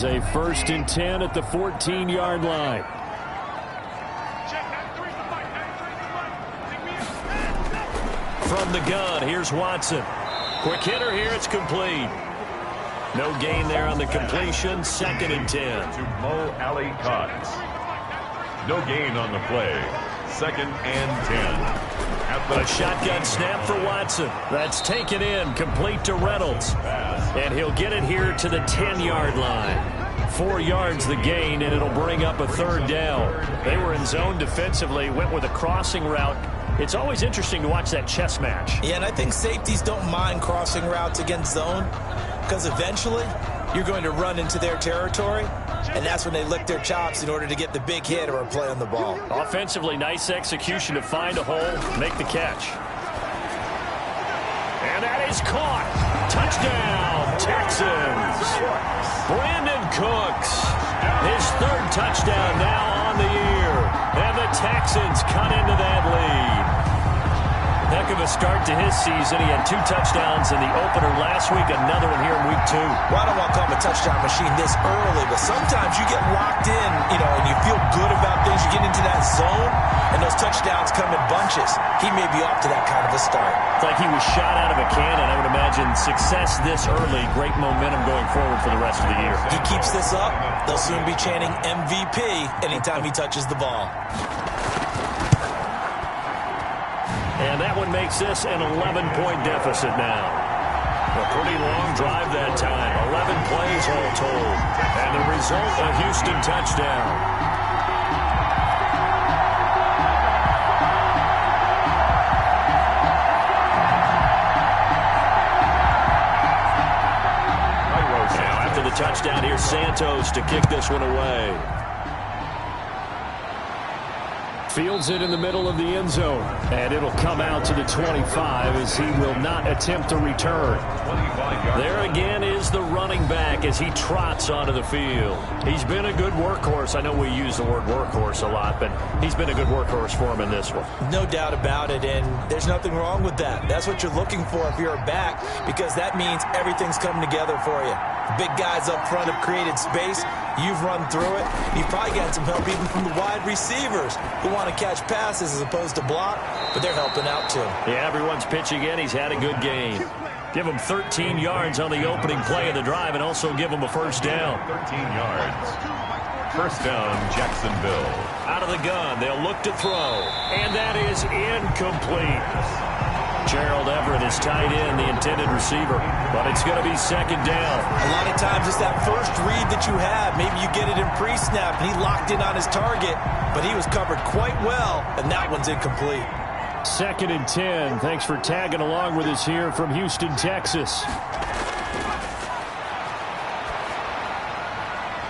is a 1st and 10 at the 14-yard line. From the gun, here's Watson. Quick hitter here, it's complete. No gain there on the completion, 2nd and 10. To Mo Alley Cox. No gain on the play, 2nd and 10. A shotgun snap for Watson. That's taken in, complete to Reynolds. And he'll get it here to the 10-yard line. 4 yards the gain, and it'll bring up a 3rd down. They were in zone defensively, went with a crossing route. It's always interesting to watch that chess match. Yeah, and I think safeties don't mind crossing routes against zone because eventually you're going to run into their territory, and that's when they lick their chops in order to get the big hit or a play on the ball. Offensively, nice execution to find a hole, make the catch. And that is caught. Touchdown, Texans. Brandon Cooks, his 3rd touchdown now on the year. And the Texans cut into that lead. Heck of a start to his season. He had 2 touchdowns in the opener last week, another one here in week 2. Well, I don't want to call him a touchdown machine this early, but sometimes you get locked in, and you feel good about things. You get into that zone, and those touchdowns come in bunches. He may be off to that kind of a start. It's like he was shot out of a cannon. I would imagine success this early, great momentum going forward for the rest of the year. He keeps this up, they'll soon be chanting MVP anytime he touches the ball. And that one makes this an 11-point deficit now. A pretty long drive that time. 11 plays all told. And the result, a Houston touchdown. Now after the touchdown, here's Santos to kick this one away. Fields it in the middle of the end zone. And it'll come out to the 25 as he will not attempt to return. There again is the running back as he trots onto the field. He's been a good workhorse. I know we use the word workhorse a lot, but he's been a good workhorse for him in this one. No doubt about it, and there's nothing wrong with that. That's what you're looking for if you're a back, because that means everything's coming together for you. Big guys up front have created space. You've run through it. You've probably gotten some help even from the wide receivers who want to catch passes as opposed to block, but they're helping out too. Yeah, everyone's pitching in. He's had a good game. Give him 13 yards on the opening play of the drive and also give him a 1st down. 13 yards. 1st down, Jacksonville. Out of the gun, they'll look to throw. And that is incomplete. Gerald Everett is tied in, the intended receiver, but it's going to be 2nd down. A lot of times it's that first read that you have. Maybe you get it in pre-snap, and he locked in on his target, but he was covered quite well, and that one's incomplete. 2nd and 10. Thanks for tagging along with us here from Houston, Texas.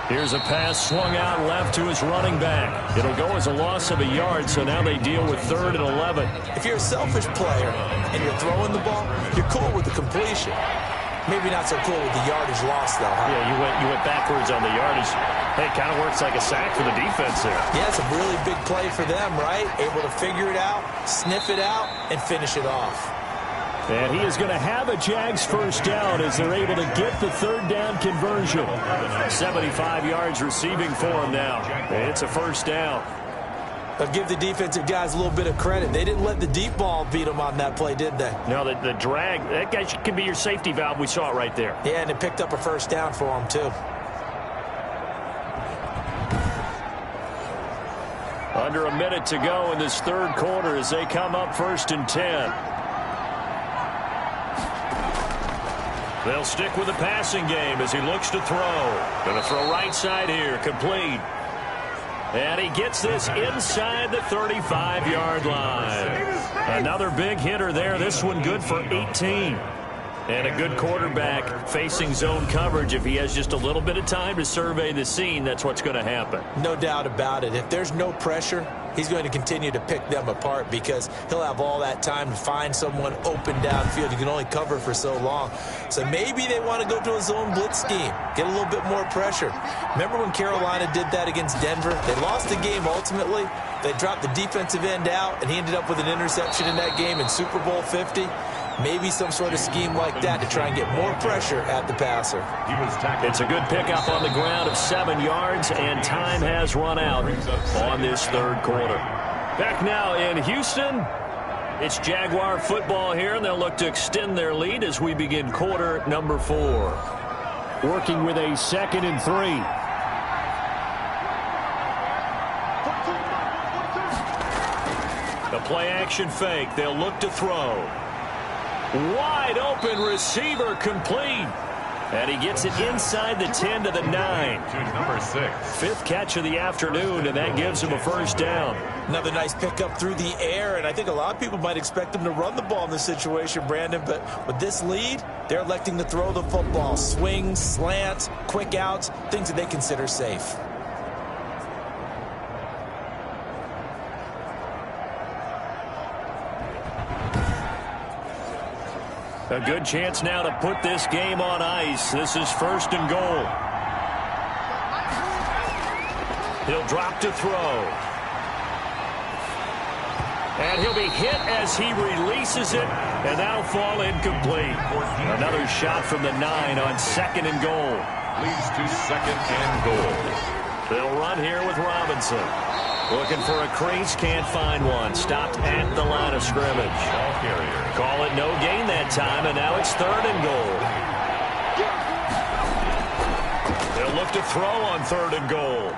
Here's a pass swung out left to his running back. It'll go as a loss of a yard, so now they deal with 3rd and 11. If you're a selfish player and you're throwing the ball, you're cool with the completion. Maybe not so cool with the yardage loss, though, huh? Yeah, you went backwards on the yardage. Hey, it kind of works like a sack for the defense there. Yeah, it's a really big play for them, right? Able to figure it out, sniff it out, and finish it off. And he is going to have a Jags 1st down as they're able to get the 3rd down conversion. 75 yards receiving for him now. It's a 1st down. But give the defensive guys a little bit of credit. They didn't let the deep ball beat them on that play, did they? No, the drag, that guy can be your safety valve. We saw it right there. Yeah, and it picked up a 1st down for him, too. Under a minute to go in this 3rd quarter as they come up 1st and 10. They'll stick with the passing game as he looks to throw. Going to throw right side here, complete. And he gets this inside the 35-yard line. Another big hitter there. This one good for 18. And a good quarterback facing zone coverage. If he has just a little bit of time to survey the scene, that's what's going to happen. No doubt about it. If there's no pressure, he's going to continue to pick them apart because he'll have all that time to find someone open downfield. You can only cover for so long. So maybe they want to go to a zone blitz scheme, get a little bit more pressure. Remember when Carolina did that against Denver? They lost the game ultimately. They dropped the defensive end out, and he ended up with an interception in that game in Super Bowl 50. Maybe some sort of scheme like that to try and get more pressure at the passer. It's a good pickup on the ground of 7 yards, and time has run out on this third quarter. Back now in Houston, it's Jaguar football here, and they'll look to extend their lead as we begin quarter number 4. Working with a 2nd and 3. The play-action fake. They'll look to throw. Wide open receiver complete. And he gets it inside the 10 to the 9. To number 6. 5th catch of the afternoon, and that gives him a first down. Another nice pickup through the air, and I think a lot of people might expect him to run the ball in this situation, Brandon, but with this lead, they're electing to throw the football. Swings, slants, quick outs, things that they consider safe. A good chance now to put this game on ice. This is 1st and goal. He'll drop to throw. And he'll be hit as he releases it, and that'll fall incomplete. Another shot from the 9 on 2nd and goal. Leads to 2nd and goal. They'll run here with Robinson. Looking for a crease, can't find one. Stopped at the line of scrimmage. Ball carrier. Call it no gain that time, and now it's 3rd and goal. They'll look to throw on 3rd and goal.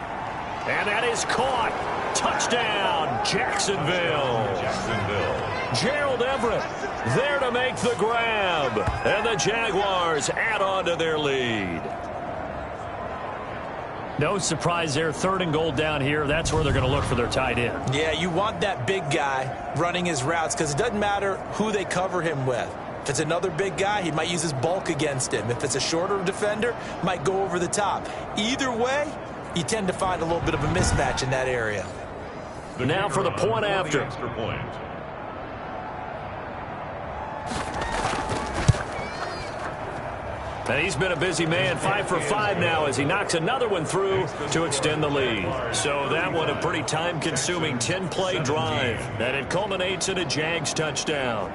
And that is caught. Touchdown, Jacksonville. Gerald Everett there to make the grab. And the Jaguars add on to their lead. No surprise there, 3rd and goal down here. That's where they're going to look for their tight end. Yeah, you want that big guy running his routes because it doesn't matter who they cover him with. If it's another big guy, he might use his bulk against him. If it's a shorter defender, might go over the top. Either way, you tend to find a little bit of a mismatch in that area. Now for the point after. Extra point. And he's been a busy man, 5 for 5 now as he knocks another one through to extend the lead. So that one a pretty time-consuming 10-play drive. And it culminates in a Jags touchdown.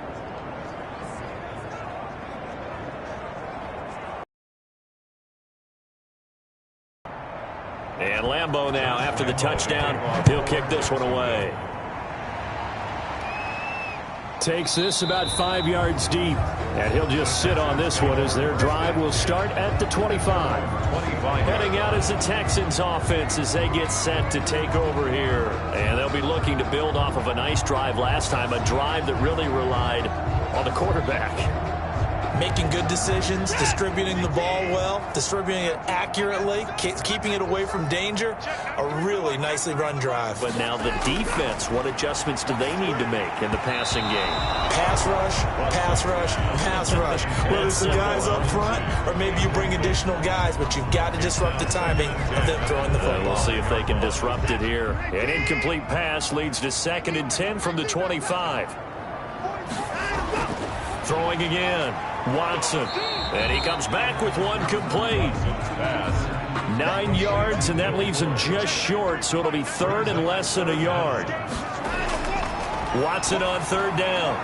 And Lambeau now, after the touchdown, he'll kick this one away. Takes this about 5 yards deep, and he'll just sit on this one as their drive will start at the 25. Heading out is the Texans offense as they get set to take over here. And they'll be looking to build off of a nice drive last time, a drive that really relied on the quarterback. Making good decisions, distributing the ball well, distributing it accurately, keeping it away from danger. A really nicely run drive. But now the defense, what adjustments do they need to make in the passing game? Pass rush, pass rush, pass rush. Whether it's the guys up front or maybe you bring additional guys, but you've got to disrupt the timing of them throwing the football. We'll see if they can disrupt it here. An incomplete pass leads to 2nd and 10 from the 25. Throwing again. Watson. And he comes back with one complete. 9 yards, and that leaves him just short, so it'll be 3rd and less than a yard. Watson on 3rd down.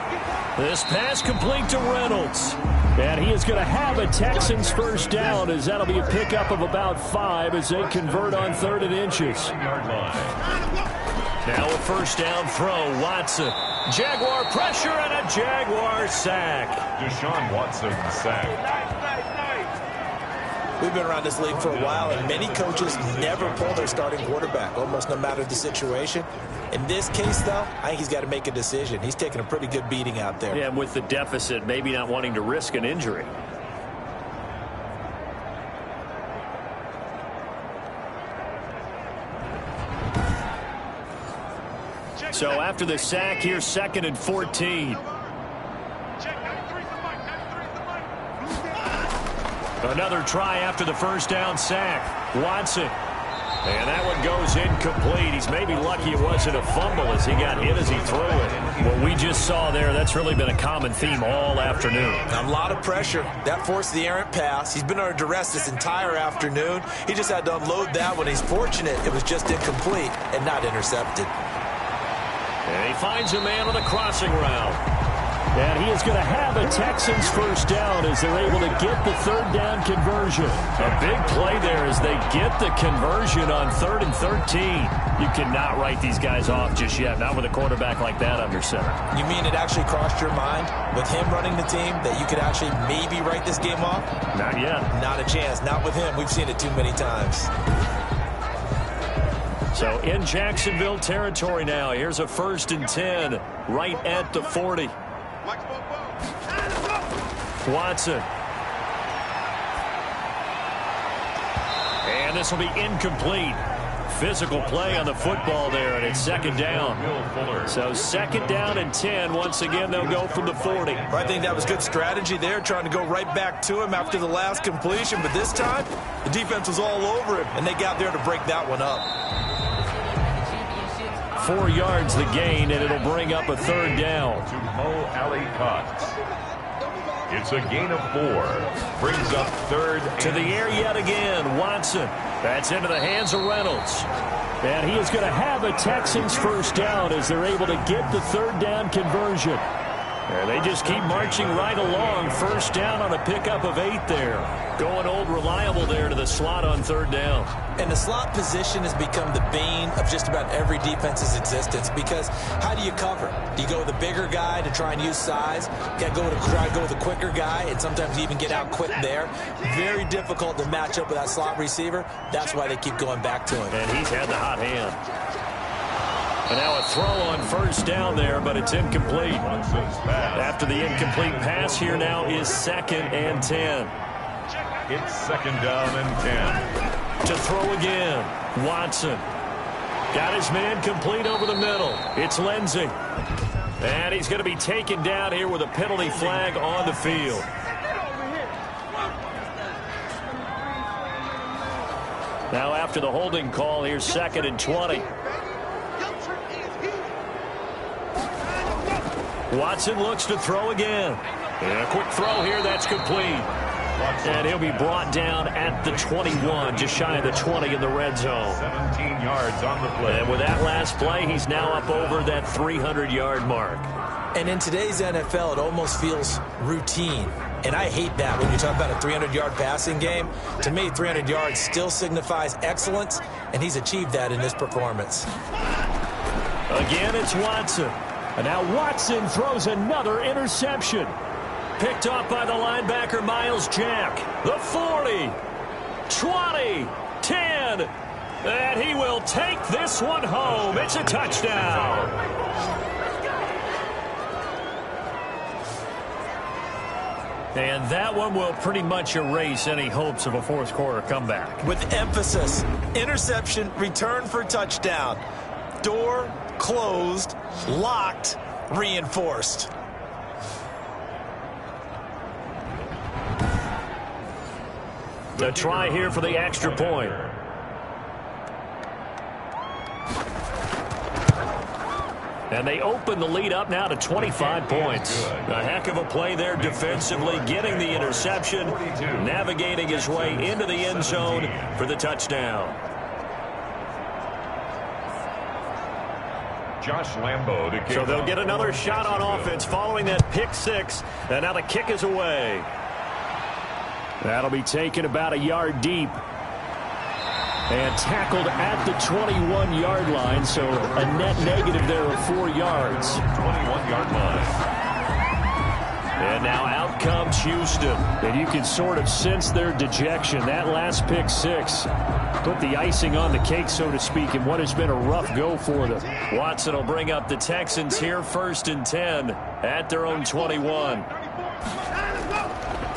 This pass complete to Reynolds. And he is going to have a Texans first down as that'll be a pickup of about 5 as they convert on 3rd and inches. Now a first down throw, Watson. Jaguar pressure and a Jaguar sack. Deshaun Watson sack. We've been around this league for a while, and many coaches never pull their starting quarterback, almost no matter the situation. In this case, though, I think he's got to make a decision. He's taking a pretty good beating out there. Yeah, and with the deficit, maybe not wanting to risk an injury. So after the sack, here's 2nd and 14. Another try after the first down sack. Watson. And that one goes incomplete. He's maybe lucky it wasn't a fumble as he got hit as he threw it. What we just saw there, that's really been a common theme all afternoon. A lot of pressure. That forced the errant pass. He's been under duress this entire afternoon. He just had to unload that one. He's fortunate it was just incomplete and not intercepted. And he finds a man on the crossing route. And he is going to have a Texans first down as they're able to get the third down conversion. A big play there as they get the conversion on 3rd and 13. You cannot write these guys off just yet, not with a quarterback like that under center. You mean it actually crossed your mind with him running the team that you could actually maybe write this game off? Not yet. Not a chance. Not with him. We've seen it too many times. So in Jacksonville territory now, here's a 1st and 10 right at the 40. Watson. And this will be incomplete. Physical play on the football there, and it's 2nd down. So 2nd down and 10. Once again, they'll go from the 40. I think that was good strategy there, trying to go right back to him after the last completion. But this time, the defense was all over him, and they got there to break that one up. 4 yards the gain, and it'll bring up a 3rd down. To Mo Alley-Cox. It's a gain of 4. Brings up 3rd. To the air yet again, Watson. That's into the hands of Reynolds. And he is going to have a Texans first down as they're able to get the 3rd down conversion. And they just keep marching right along. First down on a pickup of 8 there. Going old reliable there to the slot on 3rd down. And the slot position has become the bane of just about every defense's existence, because how do you cover? Do you go with a bigger guy to try and use size? You got to try to go with a quicker guy, and sometimes you even get out quick there. Very difficult to match up with that slot receiver. That's why they keep going back to him. And he's had the hot hand. And now a throw on first down there, but it's incomplete. After the incomplete pass, here now is 2nd and 10. It's 2nd down and 10. To throw again, Watson. Got his man complete over the middle. It's Lindsey. And he's going to be taken down here with a penalty flag on the field. Now after the holding call, here's 2nd and 20. Watson looks to throw again. And a quick throw here, that's complete. And he'll be brought down at the 21, just shy of the 20 in the red zone. 17 yards on the play. And with that last play, he's now up over that 300-yard mark. And in today's NFL, it almost feels routine. And I hate that when you talk about a 300-yard passing game. To me, 300 yards still signifies excellence, and he's achieved that in this performance. Again, it's Watson. And now Watson throws another interception. Picked off by the linebacker, Miles Jack. The 40, 20, 10. And he will take this one home. It's a touchdown. And that one will pretty much erase any hopes of a fourth quarter comeback. With emphasis, interception, return for touchdown. Door closed, locked, reinforced. The try here for the extra point. And they open the lead up now to 25 points. A heck of a play there defensively, getting the interception, navigating his way into the end zone for the touchdown. Josh Lambo to kick. So they'll get another shot on offense following that pick six. And now the kick is away. That'll be taken about a yard deep. And tackled at the 21-yard line, so a net negative there of 4 yards. 21-yard line. And now out comes Houston. And you can sort of sense their dejection. That last pick six put the icing on the cake, so to speak, in what has been a rough go for them. Watson will bring up the Texans here, 1st and 10 at their own 21.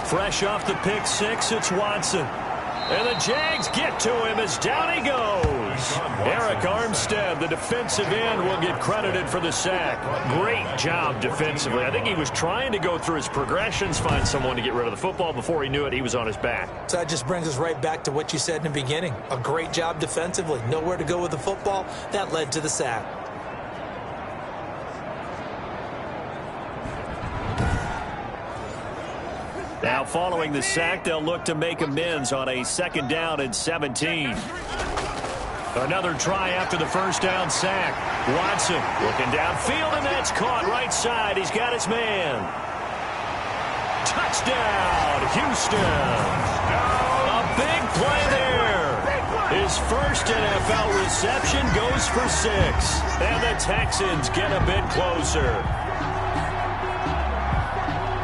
Fresh off the pick six, it's Watson. And the Jags get to him as down he goes. Eric Armstead, the defensive end, will get credited for the sack. Great job defensively. I think he was trying to go through his progressions, find someone to get rid of the football. Before he knew it, he was on his back. So that just brings us right back to what you said in the beginning. A great job defensively. Nowhere to go with the football. That led to the sack. Now following the sack, they'll look to make amends on a 2nd down and 17. Another try after the first down sack. Watson looking downfield, and that's caught right side. He's got his man. Touchdown, Houston. A big play there. His first NFL reception goes for 6. And the Texans get a bit closer.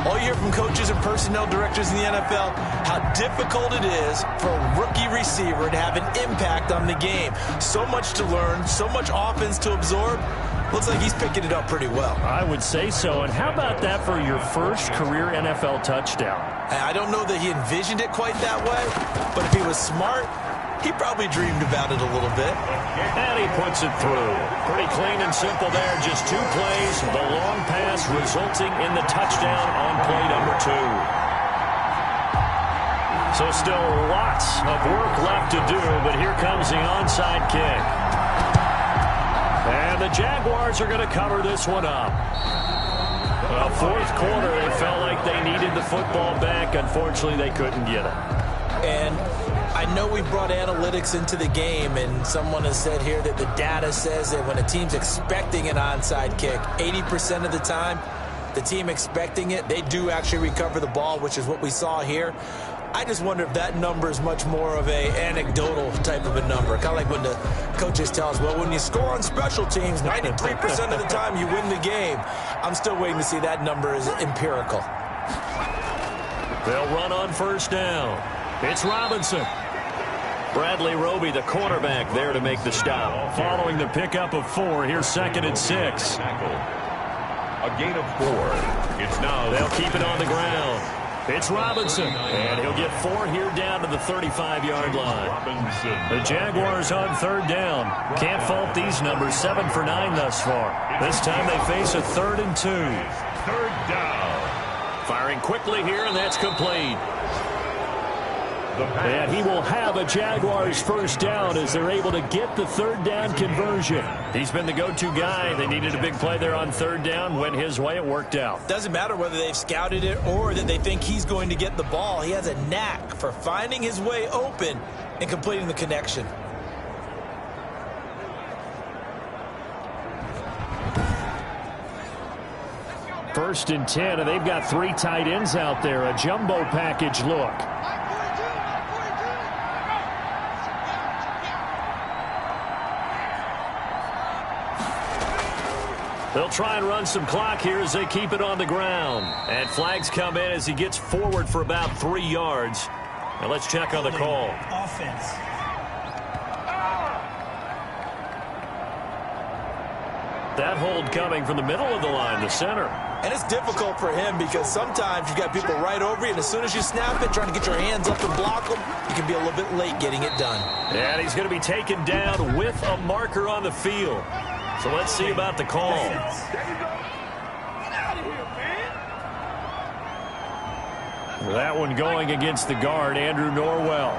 All you hear from coaches and personnel directors in the NFL, how difficult it is for a rookie receiver to have an impact on the game. So much to learn, so much offense to absorb. Looks like he's picking it up pretty well. I would say so. And how about that for your first career NFL touchdown? I don't know that he envisioned it quite that way, but if he was smart, he probably dreamed about it a little bit. And he puts it through. Pretty clean and simple there. Just 2 plays. The long pass resulting in the touchdown on play number 2. So still lots of work left to do, but here comes the onside kick. And the Jaguars are going to cover this one up. Well, fourth quarter, they felt like they needed the football back. Unfortunately, they couldn't get it. And I know we brought analytics into the game, and someone has said here that the data says that when a team's expecting an onside kick, 80% of the time, the team expecting it, they do actually recover the ball, which is what we saw here. I just wonder if that number is much more of a anecdotal type of a number. Kind of like when the coaches tell us, well, when you score on special teams, 93% of the time you win the game. I'm still waiting to see that number is empirical. They'll run on first down. It's Robinson. Bradley Roby, the quarterback, there to make the stop. Following the pickup of 4, here's 2nd and 6. A gain of 4. It's now. They'll keep it on the ground. It's Robinson, and he'll get 4 here down to the 35-yard line. The Jaguars on 3rd down. Can't fault these numbers, 7 for 9 thus far. This time they face a 3rd and 2. 3rd down. Firing quickly here, and that's complete. And he will have a Jaguars first down as they're able to get the 3rd down conversion. He's been the go-to guy. They needed a big play there on 3rd down. Went his way. It worked out. Doesn't matter whether they've scouted it or that they think he's going to get the ball. He has a knack for finding his way open and completing the connection. First and 10, and they've got 3 tight ends out there. A jumbo package look. They'll try and run some clock here as they keep it on the ground. And flags come in as he gets forward for about 3 yards. Now let's check on the call. Offense. That hold coming from the middle of the line, the center. And it's difficult for him because sometimes you've got people right over you, and as soon as you snap it, trying to get your hands up and block them, you can be a little bit late getting it done. And he's going to be taken down with a marker on the field. So let's see about the call. That one going against the guard, Andrew Norwell.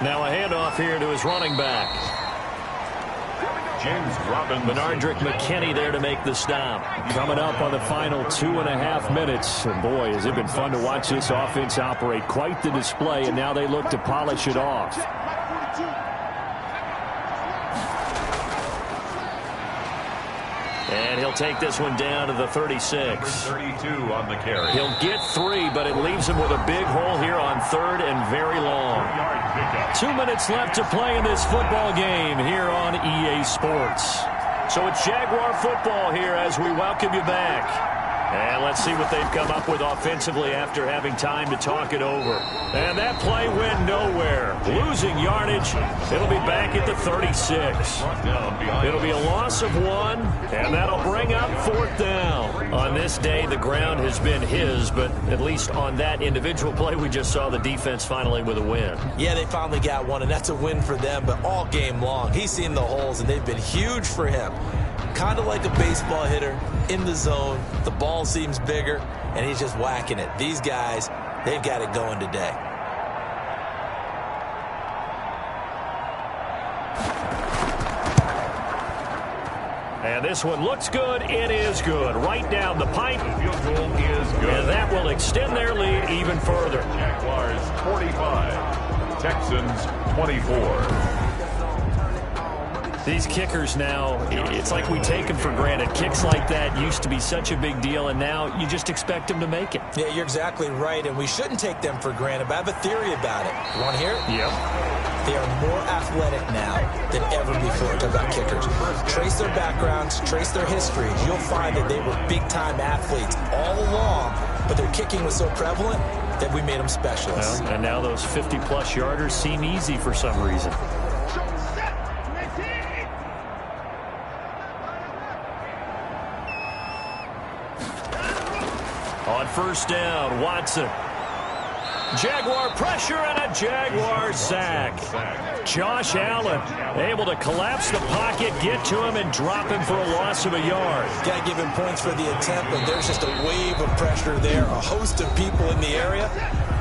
Now a handoff here to his running back. James Robinson. Benardrick McKinney there to make the stop. Coming up on the final 2.5 minutes. And boy, has it been fun to watch this offense operate. Quite the display, and now they look to polish it off. And he'll take this one down to the 36. 32 on the carry. He'll get 3, but it leaves him with a big hole here on 3rd and very long. 2 minutes left to play in this football game here on EA Sports. So it's Jaguar football here as we welcome you back. And let's see what they've come up with offensively after having time to talk it over. And that play went nowhere. Losing yardage. It'll be back at the 36. It'll be a loss of 1, and that'll bring up 4th down. On this day, the ground has been his, but at least on that individual play, we just saw the defense finally with a win. Yeah, they finally got one, and that's a win for them, but all game long, he's seen the holes, and they've been huge for him. Kind of like a baseball hitter in the zone. The ball seems bigger, and he's just whacking it. These guys, they've got it going today. And this one looks good. It is good. Right down the pipe. The field goal is good. And that will extend their lead even further. Jaguars 45, Texans 24. These kickers now, it's like we take them for granted. Kicks like that used to be such a big deal, and now you just expect them to make it. Yeah, you're exactly right, and we shouldn't take them for granted, but I have a theory about it. You want to hear it? Yep. They are more athletic now than ever before about kickers. Trace their backgrounds, trace their histories. You'll find that they were big-time athletes all along, but their kicking was so prevalent that we made them specialists. Well, and now those 50-plus yarders seem easy for some reason. On first down, Watson. Jaguar pressure and a Jaguar sack. Josh Allen able to collapse the pocket, get to him, and drop him for a loss of a yard. Got to give him points for the attempt, but there's just a wave of pressure there. A host of people in the area.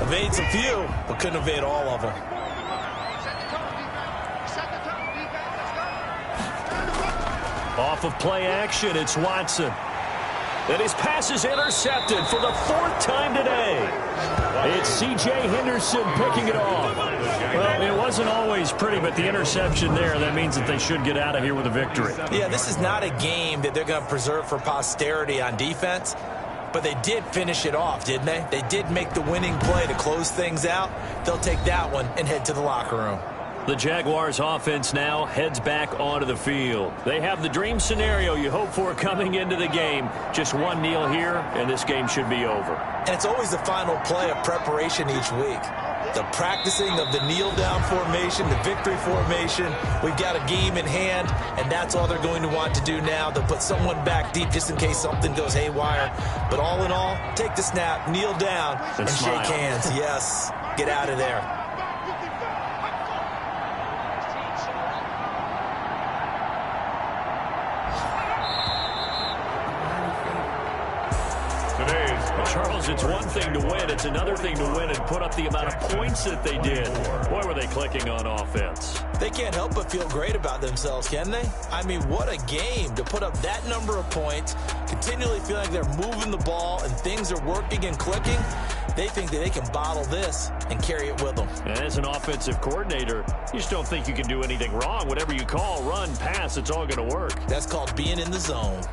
Evades a few, but couldn't evade all of them. Off of play action, it's Watson. And his pass is intercepted for the 4th time today. It's C.J. Henderson picking it off. Well, it wasn't always pretty, but the interception there, that means that they should get out of here with a victory. Yeah, this is not a game that they're going to preserve for posterity on defense, but they did finish it off, didn't they? They did make the winning play to close things out. They'll take that one and head to the locker room. The Jaguars offense now heads back onto the field. They have the dream scenario you hope for coming into the game. Just one kneel here, and this game should be over. And it's always the final play of preparation each week. The practicing of the kneel-down formation, the victory formation. We've got a game in hand, and that's all they're going to want to do now. They'll put someone back deep just in case something goes haywire. But all in all, take the snap, kneel down, and shake hands. Yes, get out of there. Charles, it's one thing to win. It's another thing to win and put up the amount of points that they did. Boy, were they clicking on offense. They can't help but feel great about themselves, can they? I mean, what a game to put up that number of points, continually feel like they're moving the ball and things are working and clicking. They think that they can bottle this and carry it with them. And as an offensive coordinator, you just don't think you can do anything wrong. Whatever you call, run, pass, it's all going to work. That's called being in the zone.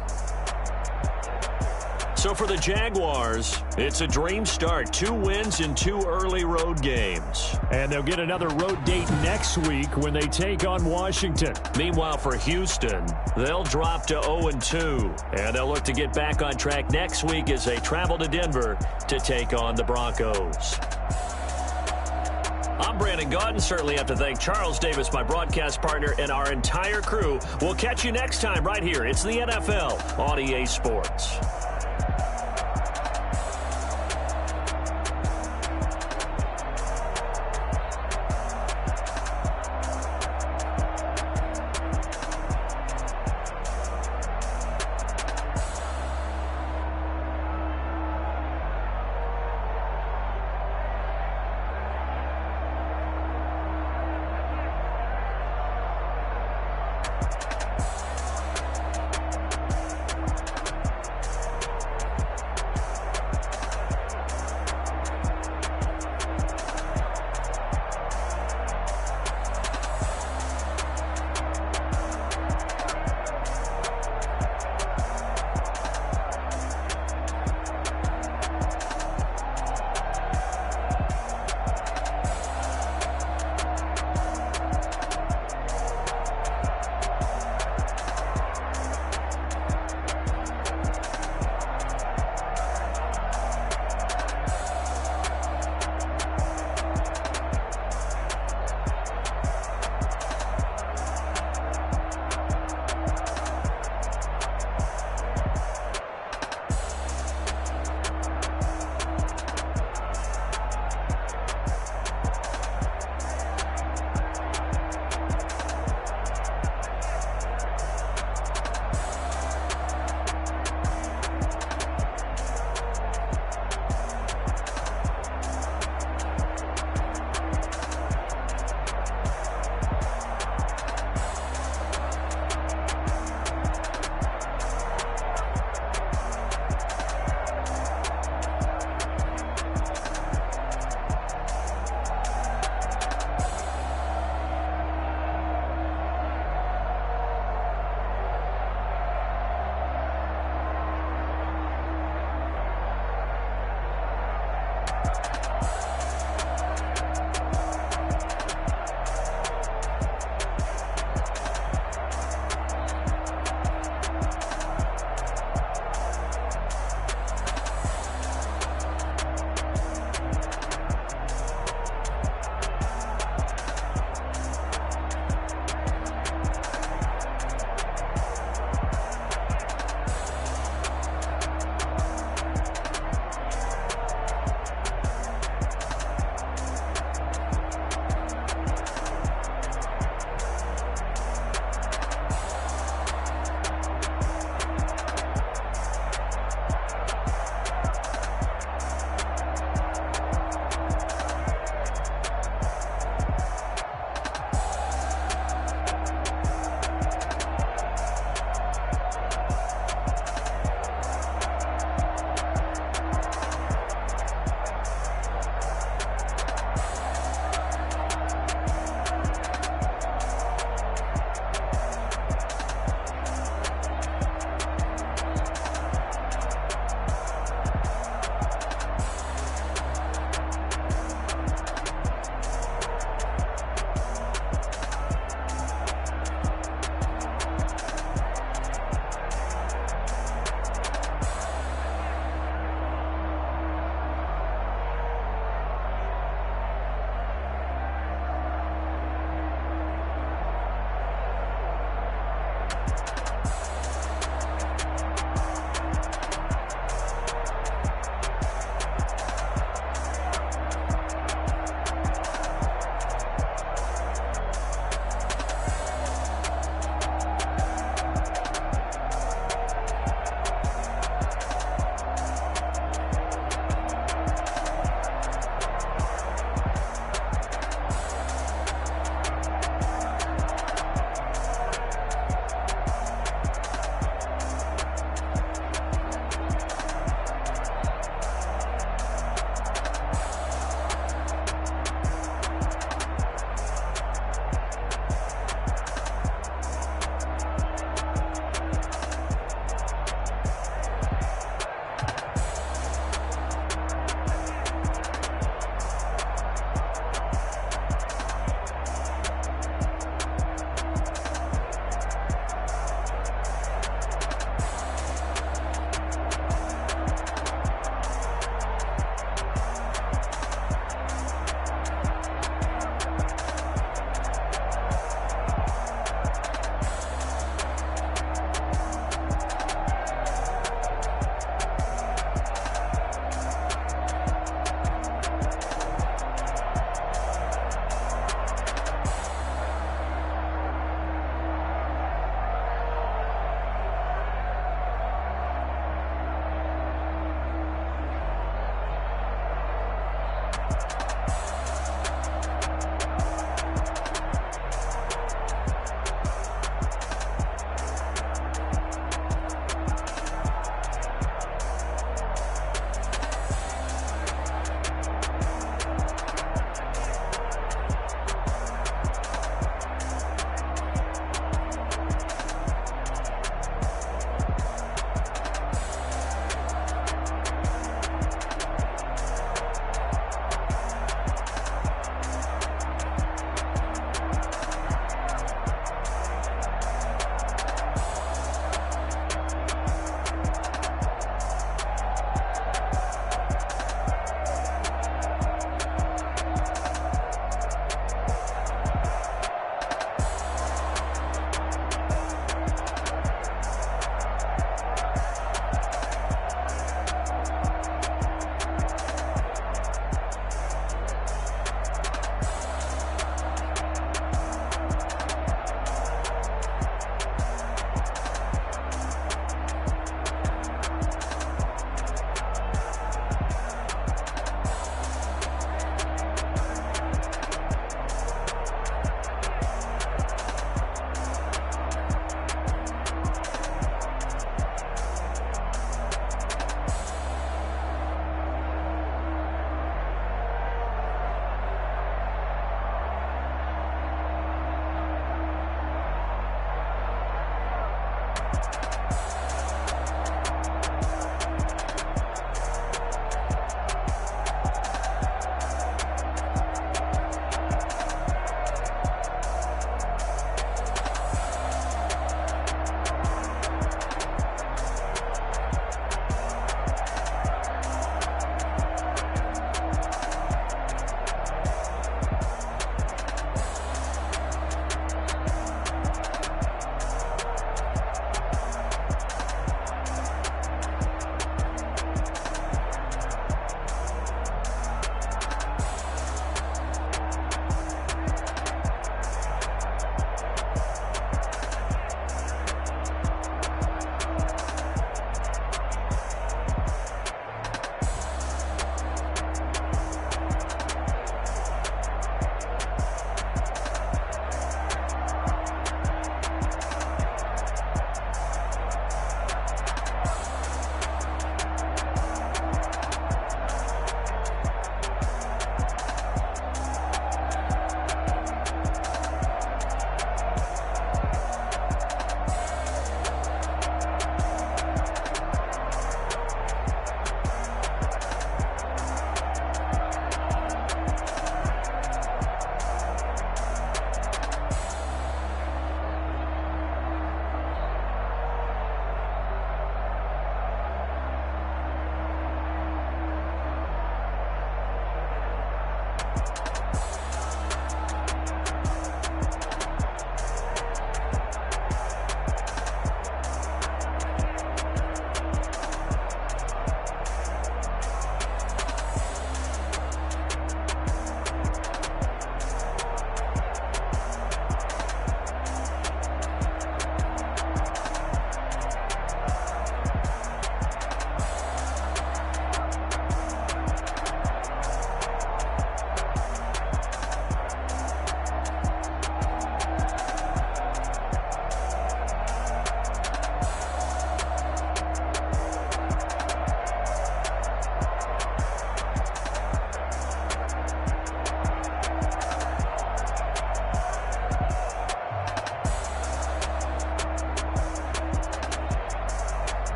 So for the Jaguars, it's a dream start. 2 wins in 2 early road games. And they'll get another road date next week when they take on Washington. Meanwhile, for Houston, they'll drop to 0-2. And they'll look to get back on track next week as they travel to Denver to take on the Broncos. I'm Brandon Gaudin. Certainly have to thank Charles Davis, my broadcast partner, and our entire crew. We'll catch you next time right here. It's the NFL on EA Sports.